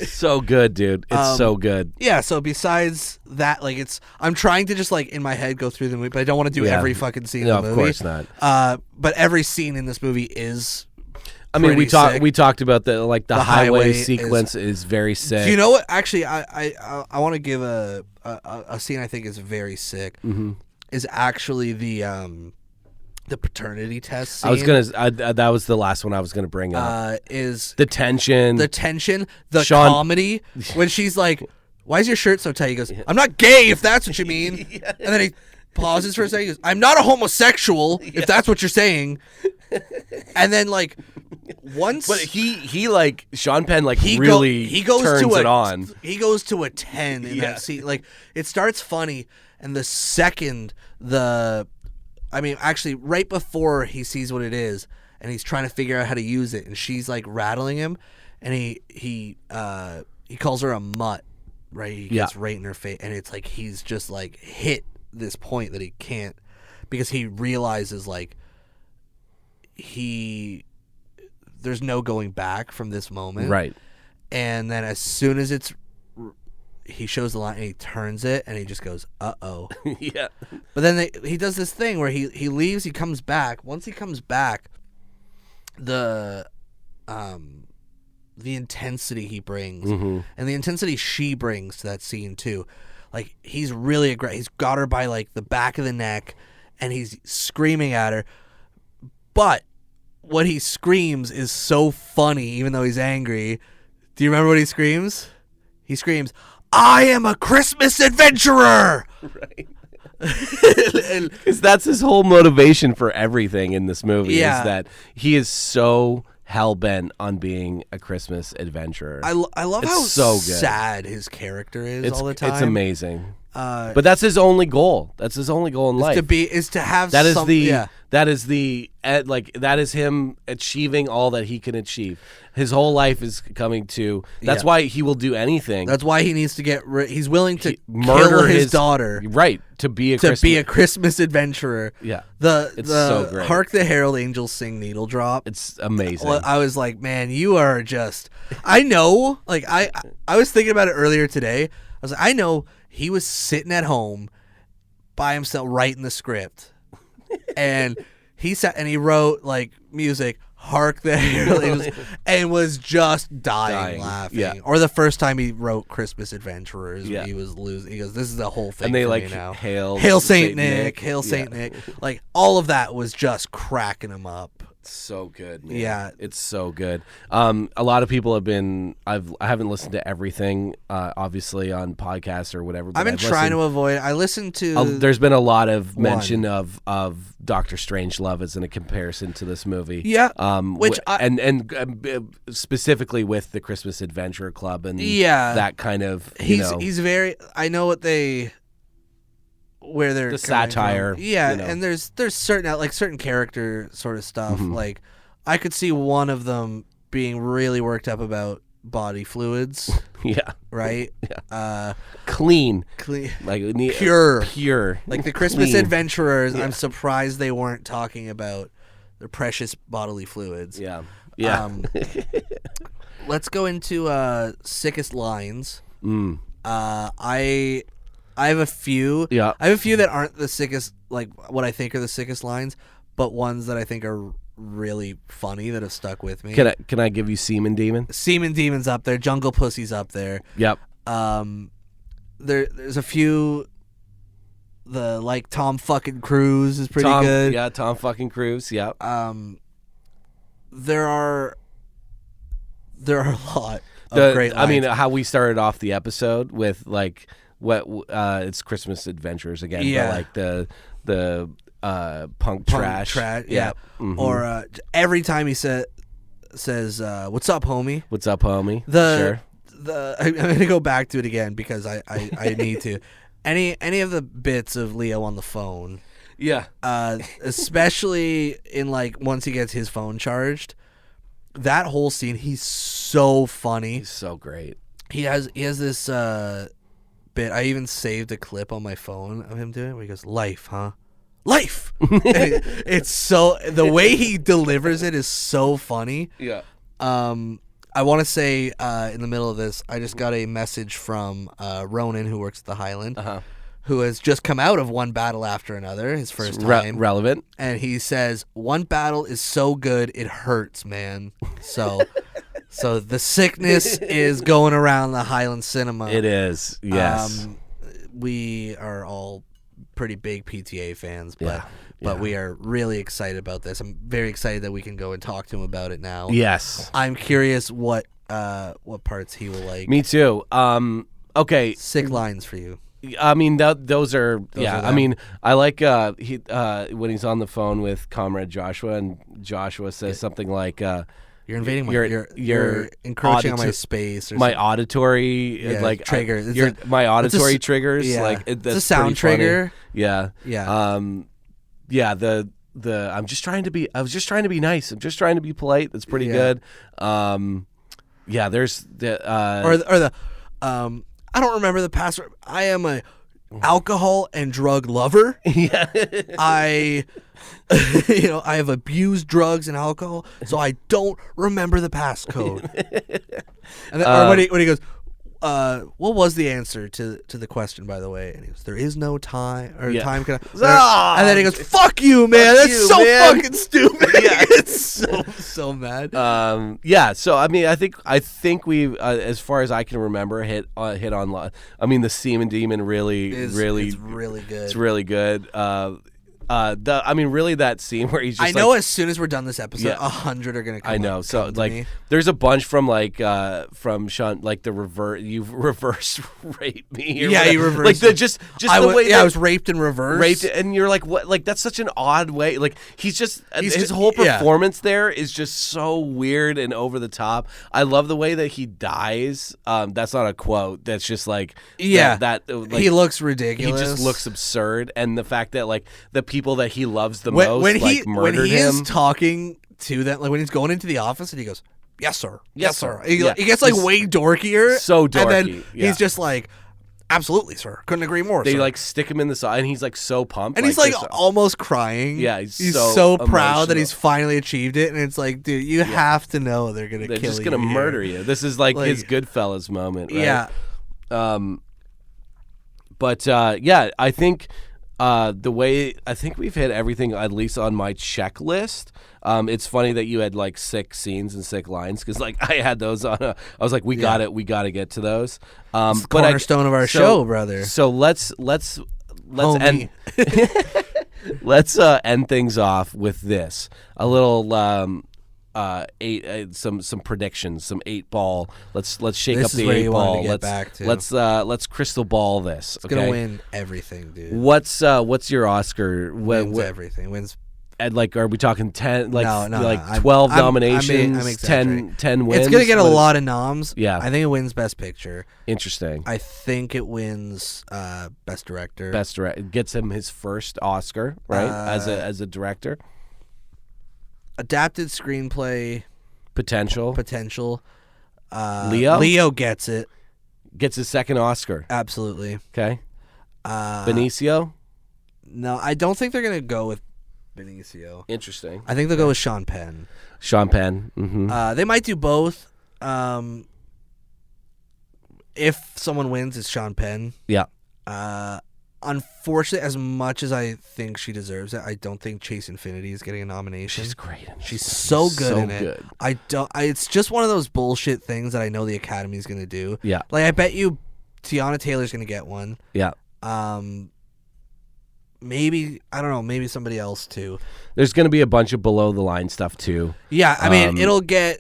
So good, dude. It's so good. Yeah, so besides that, like, I'm trying to just, like, in my head go through the movie, but I don't want to do every fucking scene in the movie. Of course not. But every scene in this movie is I mean, we sick. talked about the highway sequence is very sick. Do you know what? Actually, I want to give a scene I think is very sick. Mm-hmm. Is actually the paternity test scene. I was gonna. That was the last one I was gonna bring up. Is the tension, the comedy when she's like, "Why is your shirt so tight?" He goes, "I'm not gay, if that's what you mean." And then he pauses for a second. He goes, "I'm not a homosexual, if that's what you're saying." And then like once, but he like Sean Penn like he goes turns to it on. He goes to a 10 in that scene. Like it starts funny, and the second actually right before he sees what it is, and he's trying to figure out how to use it, and she's like rattling him, and he calls her a mutt, right? He gets right in her face, and it's like he's just like hit this point that he can't, because he realizes like there's no going back from this moment, right? And then as soon as he shows the line and he turns it and he just goes, "Uh-oh." Yeah. But then he does this thing where he leaves, he comes back. Once he comes back, the intensity he brings, and the intensity she brings to that scene too. Like he's really aggressive. He's got her by like the back of the neck and he's screaming at her. But what he screams is so funny even though he's angry. Do you remember what he screams? He screams, "I am a Christmas adventurer!" Right. Because that's his whole motivation for everything in this movie, is that he is so hell-bent on being a Christmas adventurer. I love it's how so good. sad his character is all the time. It's amazing. But that's his only goal. That's his only goal in life. To have that is something. That is him achieving all that he can achieve. His whole life is coming to. That's why he will do anything. That's why he needs to he's willing to murder kill his daughter, right? To be a Christmas adventurer. Yeah, it's so great. Hark the Herald Angels Sing Needle Drop. It's amazing. I was like, man, you are just. I know. Like I was thinking about it earlier today. I was like, I know he was sitting at home by himself writing the script, and he sat and he wrote like music. Hark the Herald Angels, and was just dying laughing. Yeah. Or the first time he wrote Christmas Adventurers, he was losing. He goes, "This is the whole thing." And they like now. Hail Saint Nick, Hail Saint Nick. Like all of that was just cracking him up. So good, man. Yeah, it's so good. A lot of people have been. I haven't listened to everything, obviously on podcasts or whatever. But I've been trying to avoid. I listened to. There's been a lot of mention of Doctor Strangelove as in a comparison to this movie. Yeah. Which specifically with the Christmas Adventure Club and that kind of. He's very. I know what they. Where they're the satire, and there's certain character sort of stuff. Like I could see one of them being really worked up about body fluids. Right. Yeah. Clean, like pure. Like the Christmas Adventurers. I'm surprised they weren't talking about their precious bodily fluids. Yeah. Let's go into sickest lines. I have a few. Yeah. I have a few that aren't the sickest, like what I think are the sickest lines, but ones that I think are really funny that have stuck with me. Can I give you Semen Demon? Semen Demon's up there. Jungle Pussy's up there. Yep. There's a few. The like Tom fucking Cruise is pretty good. Yeah, Tom fucking Cruise. Yeah. There are a lot of great lines. I mean, how we started off the episode with like. It's Christmas Adventures again, but like the punk trash. Yeah. Or every time he says "What's up, homie?" What's up, homie? I'm gonna go back to it again because I need to. Any of the bits of Leo on the phone, especially in like once he gets his phone charged, that whole scene, he's so funny. He's so great. He has this bit. I even saved a clip on my phone of him doing it where he goes, "Life, huh? Life." It's so, the way he delivers it is so funny. Yeah. I want to say in the middle of this, I just got a message from Ronan, who works at the Highland, who has just come out of One Battle After Another, his first time. Relevant. And he says, "One battle is so good, it hurts, man." So the sickness is going around the Highland cinema. It is, yes. We are all pretty big PTA fans, but we are really excited about this. I'm very excited that we can go and talk to him about it now. Yes. I'm curious what parts he will like. Me too. Okay. Sick lines for you. I mean, those are I mean, I like he when he's on the phone with Comrade Joshua, and Joshua says something like, "You're invading my, you're encroaching on my space." Or my something. Auditory, like trigger. My auditory triggers. Yeah. Like it's a sound trigger. Yeah. Yeah. The I was just trying to be nice. I'm just trying to be polite. That's pretty good. There's the I don't remember the password. I am a alcohol and drug lover. Yeah. I have abused drugs and alcohol, so I don't remember the passcode. And then, or when he goes, what was the answer to the question, by the way? And he goes, "There is no time, or time can." And then he goes, "Fuck you, man! That's so fucking stupid." Yeah. It's so mad. So I mean, I think we, as far as I can remember, hit on. I mean, the Semen Demon it's really good. It's really good. Really, that scene where he's just, I know, as soon as we're done this episode, 100 are gonna come. I know. So like me. There's a bunch from from Sean, like the reverse raped me. Or you reversed. Like the way. I was raped in reverse. Raped, and you're like, what? Like, that's such an odd way. Like, his whole performance there is just so weird and over the top. I love the way that he dies. That's not a quote. That's just like that he looks ridiculous. He just looks absurd, and the fact that like the people that he loves the most when he murdered him. Is talking to them, like when he's going into the office and he goes, "Yes, sir. Yes, sir." He gets like way dorkier. So dorky. And then he's just like, "Absolutely, sir. Couldn't agree more." They sir. like stick him in the side, and he's like so pumped. And he's like almost crying. Yeah, he's so proud that he's finally achieved it. And it's like, dude, you have to know they're gonna kill you. They're just gonna murder you. This is like his Goodfellas moment, right? Yeah. I think I think we've hit everything, at least on my checklist. It's funny that you had like sick scenes and sick lines, because like I had those on. I was like, we got to get to those. It's the cornerstone of our show, brother. So let's end. Let's end things off with this. A little some predictions, some 8-ball. Let's shake up the 8-ball. Let's crystal ball this. It's gonna win everything, dude. What's your Oscar? Wins everything. Wins. And like, are we talking 10? Like, no, like 12 nominations, 10 wins. It's gonna get a lot of noms. Yeah, I think it wins Best Picture. Interesting. I think it wins Best Director. Best Director gets him his first Oscar, right? As a director. Adapted screenplay potential. Leo gets it. Gets his second Oscar. Absolutely. Okay. Benicio? No, I don't think they're gonna go with Benicio. Interesting. I think they'll go with Sean Penn. Sean Penn. Mm-hmm. They might do both. If someone wins, it's Sean Penn. Yeah. Unfortunately, as much as I think she deserves it, I don't think Chase Infinity is getting a nomination. She's great. She's so good in it. It's just one of those bullshit things that I know the Academy is going to do. Yeah. Like, I bet you Tiana Taylor's going to get one. Yeah. Maybe, I don't know, maybe somebody else too. There's going to be a bunch of below the line stuff too. Yeah, I mean, it'll get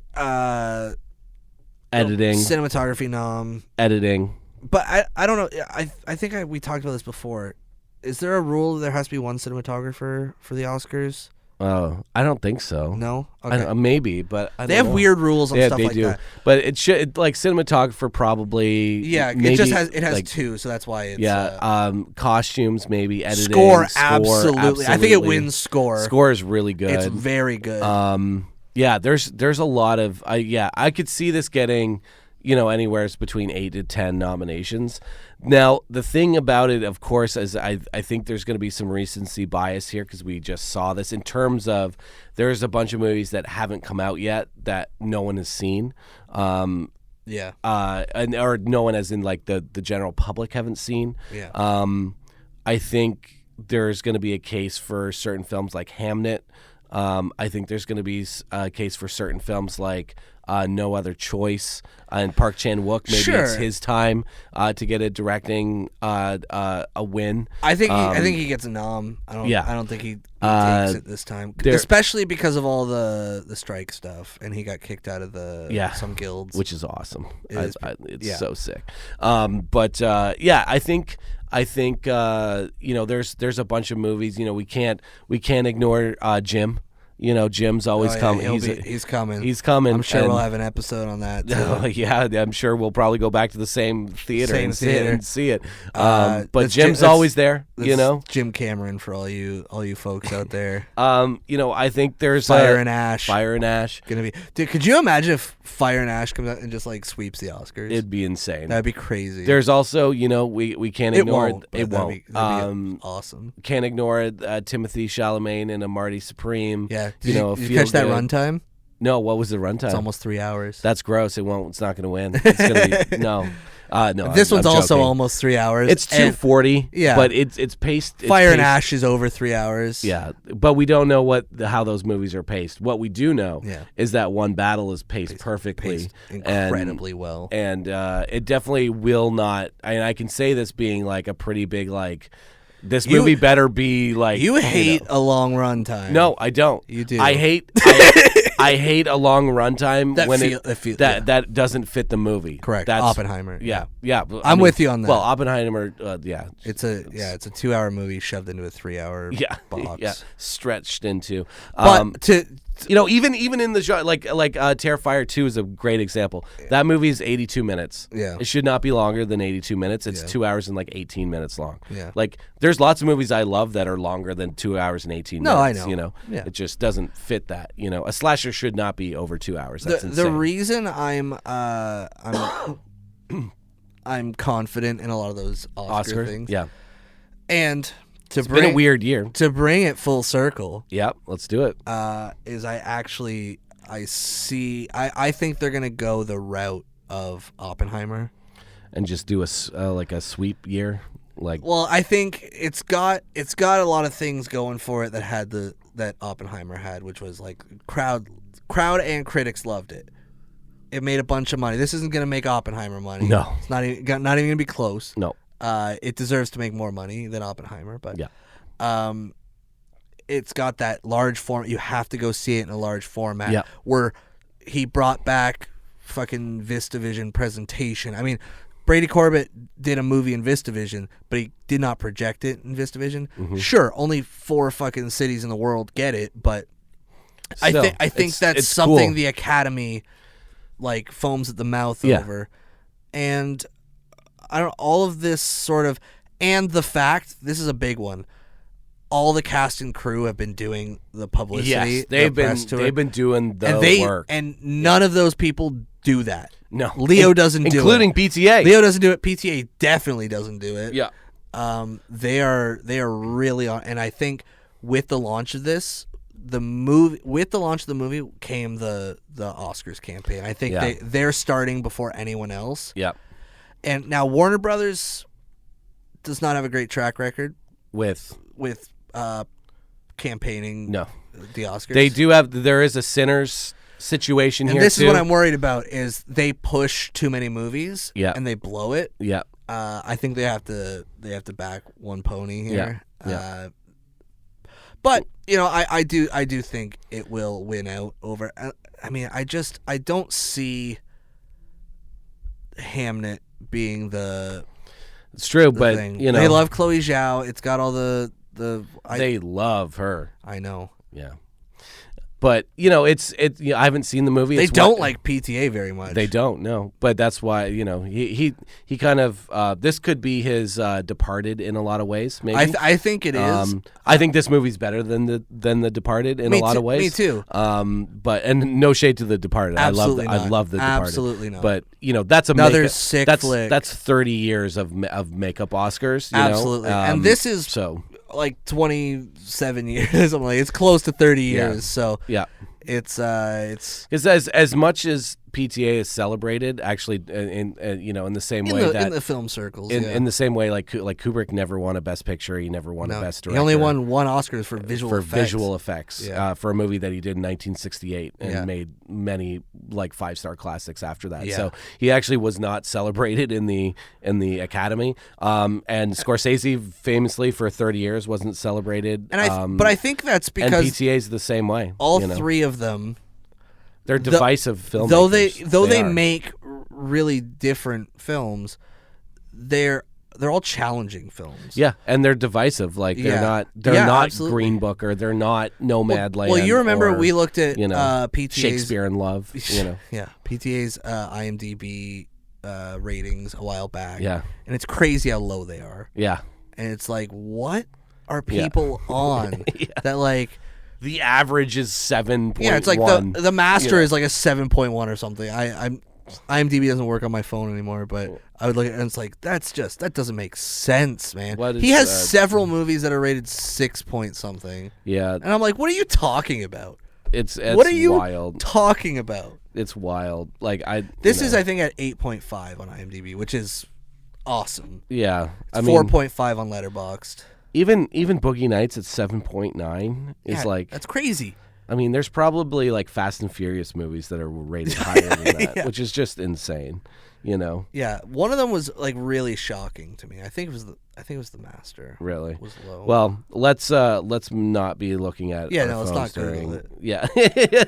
editing, cinematography nom, editing. But I don't know. I think we talked about this before. Is there a rule that there has to be one cinematographer for the Oscars? Oh, I don't think so. No? Okay. Maybe, but I they don't have know. weird rules on stuff like that. But it should, like, cinematographer probably. Yeah, maybe, it just has like, two, so that's why it's costumes maybe, editing, score absolutely. I think it wins score. Score is really good. It's very good. Yeah, there's a lot of I could see this getting, anywhere between 8 to 10 nominations. Now, the thing about it, of course, is I think there's going to be some recency bias here because we just saw this in terms of there's a bunch of movies that haven't come out yet that no one has seen. Or no one, as in like the general public, haven't seen. Yeah. I think there's going to be a case for certain films like Hamnet. I think there's going to be a case for certain films like No Other Choice, and Park Chan-wook. Maybe it's his time to get a directing a win. I think he gets a nom. I don't think he takes it this time, especially because of all the strike stuff, and he got kicked out of some guilds, which is awesome. It's so sick. I think there's a bunch of movies. We can't ignore Jim. Jim's always coming. He's coming. He's coming. I'm sure we'll have an episode on that too. Yeah, I'm sure we'll probably go back to the same theater and see it. But Jim's always there. Jim Cameron for all you folks out there. I think there's Fire and Ash. Gonna be. Dude, could you imagine if Fire and Ash comes out and just like sweeps the Oscars? It'd be insane. That'd be crazy. There's also, we can't ignore it. Won't. That'd be awesome. Can't ignore Timothy Chalamet and a Marty Supreme. Yeah. Did you catch that runtime? No, what was the runtime? It's almost 3 hours. That's gross. It's not going to win. It's going to be no. This one's also almost 3 hours. It's 2:40. Yeah, but it's paced. Fire and Ash is over 3 hours. Yeah, but we don't know how those movies are paced. What we do know is that One Battle is paced perfectly, incredibly well, and it definitely will not. I can say this being like a pretty big like. This movie better be like you hate a long run time. No, I don't. You do. I hate a long runtime that doesn't fit the movie. Correct. Oppenheimer. Yeah. I'm with you on that. Well, Oppenheimer. It's a 2-hour movie shoved into a 3-hour box. Yeah, stretched into. But even in the genre, like Terrifier 2 is a great example. Yeah. That movie is 82 minutes. Yeah. It should not be longer than 82 minutes. It's 2 hours and like 18 minutes long. Yeah. Like there's lots of movies I love that are longer than 2 hours and 18 minutes. No, I know. Yeah. It just doesn't fit that. A slasher should not be over 2 hours. That's insane. The reason I'm confident in a lot of those Oscar things. Yeah. And it's been a weird year. To bring it full circle. Yep, let's do it. I think they're gonna go the route of Oppenheimer, and just do a sweep year. Well, I think it's got a lot of things going for it that Oppenheimer had, which was like crowd and critics loved it. It made a bunch of money. This isn't gonna make Oppenheimer money. No, it's not even gonna be close. No. It deserves to make more money than Oppenheimer, but yeah. It's got that large format. You have to go see it in a large format where he brought back fucking VistaVision presentation. I mean, Brady Corbett did a movie in VistaVision, but he did not project it in VistaVision. Mm-hmm. Sure, only 4 fucking cities in the world get it, but I think that's something cool. The Academy like foams at the mouth over. And all of this sort of, and the fact, this is a big one, all the cast and crew have been doing the publicity. Yes, they've been doing the work. And none of those people do that. No. Leo doesn't do it. Including PTA. Leo doesn't do it. PTA definitely doesn't do it. Yeah. They are really on, and I think with the launch of this, the movie came the Oscars campaign. I think they're starting before anyone else. Yeah. And now Warner Brothers does not have a great track record with campaigning. No, the Oscars. They do have. There is a Sinners situation here. This is what I'm worried about: is they push too many movies, and they blow it. Yeah. I think they have to back one pony here. Yeah. But I do think it will win out over. I mean, I don't see Hamnet being it's true, but thing. They love Chloe Zhao. It's got all the they love her. I know. Yeah. But it's I haven't seen the movie. They don't like PTA very much. They don't, no. But that's why he kind of this could be his Departed in a lot of ways. Maybe I think it is. I think this movie's better than the Departed in a lot of ways. Me too. But no shade to the Departed. Absolutely I love the Departed. Absolutely not. But that's another sick flick. That's 30 years of makeup Oscars. Absolutely. And this is like 27 years. I'm like, it's close to 30 years. Yeah. So yeah, it's because as much as PTA is celebrated, actually, in the same way that in the film circles, in the same way like Kubrick never won a Best Picture, he never won a Best Director. He only won one Oscars for visual effects. For a movie that he did in 1968 and made many like 5-star classics after that. Yeah. So he actually was not celebrated in the Academy. And Scorsese famously for 30 years wasn't celebrated. And but I think that's because and PTA is the same way. All three of them. They're divisive filmmakers. Though they make really different films, they're all challenging films. Yeah, and they're divisive. Like they're not absolutely. Green Book or they're not Nomadland. Well, you remember we looked at PTA's Shakespeare in Love. Yeah, PTA's IMDb ratings a while back. Yeah, and it's crazy how low they are. Yeah, and it's like, what are people on that like? The average is 7.1. Yeah, it's like the master is like a 7.1 or something. IMDb doesn't work on my phone anymore, but I would look at it and it's like that doesn't make sense, man. He has several movies that are rated 6 point something. Yeah, and I'm like, what are you talking about? It's what are you wild. Talking about? It's wild. Like this is I think at 8.5 on IMDb, which is awesome. Yeah, I mean 4.5 on Letterboxd. Even Boogie Nights at 7.9 is like that's crazy. I mean, there's probably like Fast and Furious movies that are rated higher than that, which is just insane. Yeah, one of them was like really shocking to me. I think it was the Master. Really was low. Well, let's not be looking at let's not Google it. Yeah,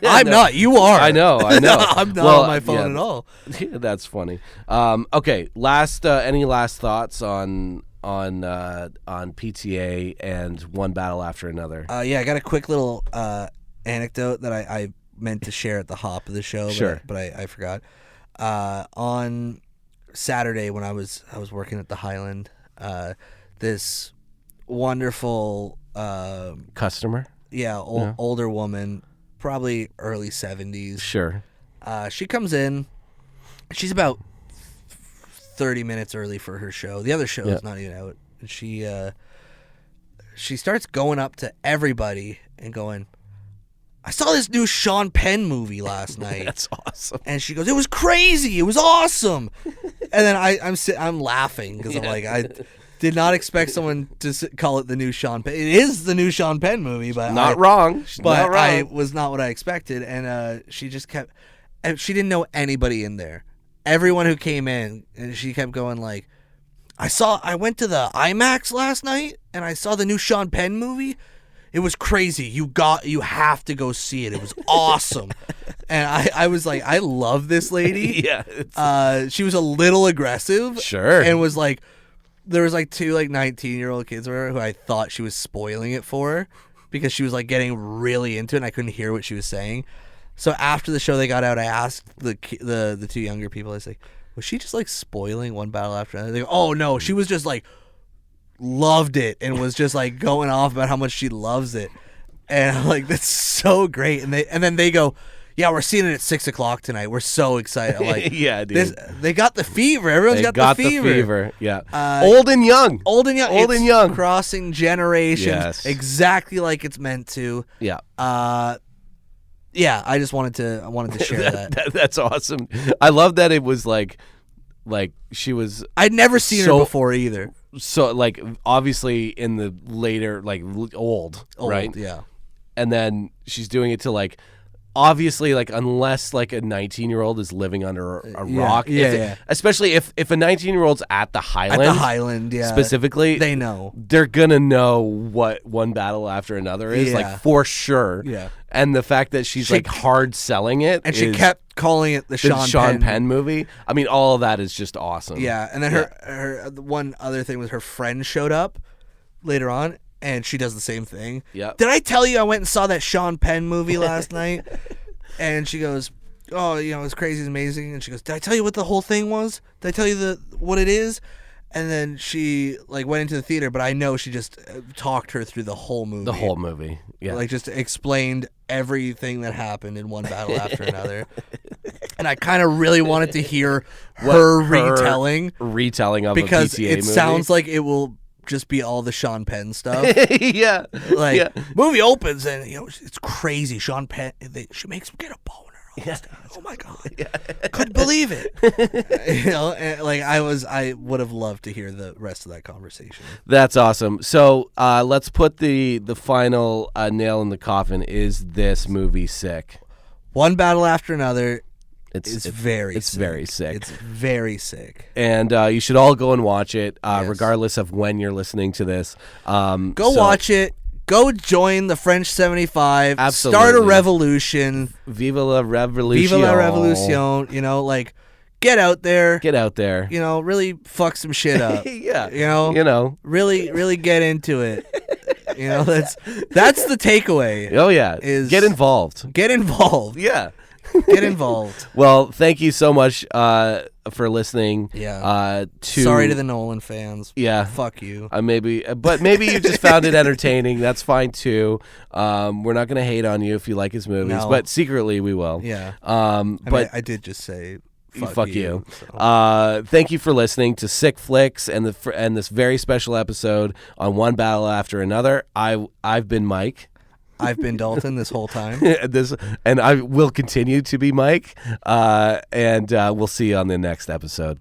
I'm not. You are. I know. I'm not on my phone at all. Yeah, that's funny. Okay. Any last thoughts on PTA and One Battle After Another? I got a quick little anecdote that I meant to share at the hop of the show, but I forgot. On Saturday when I was working at the Highland, this wonderful customer, older woman, probably early 70s. Sure. She comes in. She's about 30 minutes early for her show. The other show is not even out. And she starts going up to everybody and going, I saw this new Sean Penn movie last night. That's awesome. And she goes, it was crazy. It was awesome. And then I'm laughing because I'm like, I did not expect someone to call it the new Sean Penn. It is the new Sean Penn movie, but not wrong. But I was not what I expected. And she just kept, and she didn't know anybody in there. Everyone who came in, and she kept going like, I went to the IMAX last night and I saw the new Sean Penn movie. It was crazy. You have to go see it. It was awesome. And I was like, I love this lady. Yeah. She was a little aggressive. Sure. And was like, there was like two like 19-year-old kids with her who I thought she was spoiling it for her because she was like getting really into it and I couldn't hear what she was saying. So after the show they got out, I asked the two younger people, I was like, was she just like spoiling One Battle After Another? They go, oh no, she was just like loved it and was just like going off about how much she loves it. And I'm like, that's so great. And then they go, yeah, we're seeing it at 6:00 tonight. We're so excited. I'm like, yeah, dude. They got the fever. Everyone's got the fever. Yeah. Old and young. Crossing generations. Yes. Exactly like it's meant to. Yeah. Yeah, I just wanted to share that. That's awesome. I love that it was like she was. I'd never seen her before either. So like obviously in the later like old, right? Yeah. And then she's doing it to like obviously like unless like a 19-year-old is living under a rock, especially if a 19-year-old's at the Highland, specifically, they know they're gonna know what One Battle After Another is like for sure. Yeah. And the fact that she's like hard selling it, and she kept calling it the Sean Penn movie. I mean, all of that is just awesome. Yeah, and then her one other thing was her friend showed up later on, And she does the same thing. Yep. Did I tell you I went and saw that Sean Penn movie last night? And she goes, oh, it's crazy, it's amazing. And she goes, did I tell you what the whole thing was? Did I tell you what it is? And then she went into the theater, but I know she just talked her through the whole movie. The whole movie, yeah. Just explained everything that happened in one battle after another. And I kind of really wanted to hear her retelling of a PTA because it movie. sounds like it will just be all the Sean Penn stuff. Yeah. Movie opens and it's crazy. Sean Penn, she makes him get a boner. Oh my god! Couldn't believe it. I would have loved to hear the rest of that conversation. That's awesome. So let's put the final nail in the coffin. Is this movie sick? One battle after another. It's very sick. It's very sick. And you should all go and watch it, regardless of when you're listening to this. Watch it. Go join the French 75. Absolutely. Start a revolution. Viva la revolution. Viva la revolution. Get out there. Get out there. Really fuck some shit up. Yeah. Really, really get into it. That's the takeaway. Oh, yeah. Is get involved. Get involved. Yeah. Get involved. Well, thank you so much for listening. Yeah. Sorry to the Nolan fans. Yeah. Fuck you. Maybe you just found it entertaining. That's fine too. We're not gonna hate on you if you like his movies, but secretly we will. Yeah. But I did just say fuck you. So. Thank you for listening to Sick Flicks and this very special episode on One Battle After Another. I've been Mike. I've been Dalton this whole time. And I will continue to be Mike. And we'll see you on the next episode.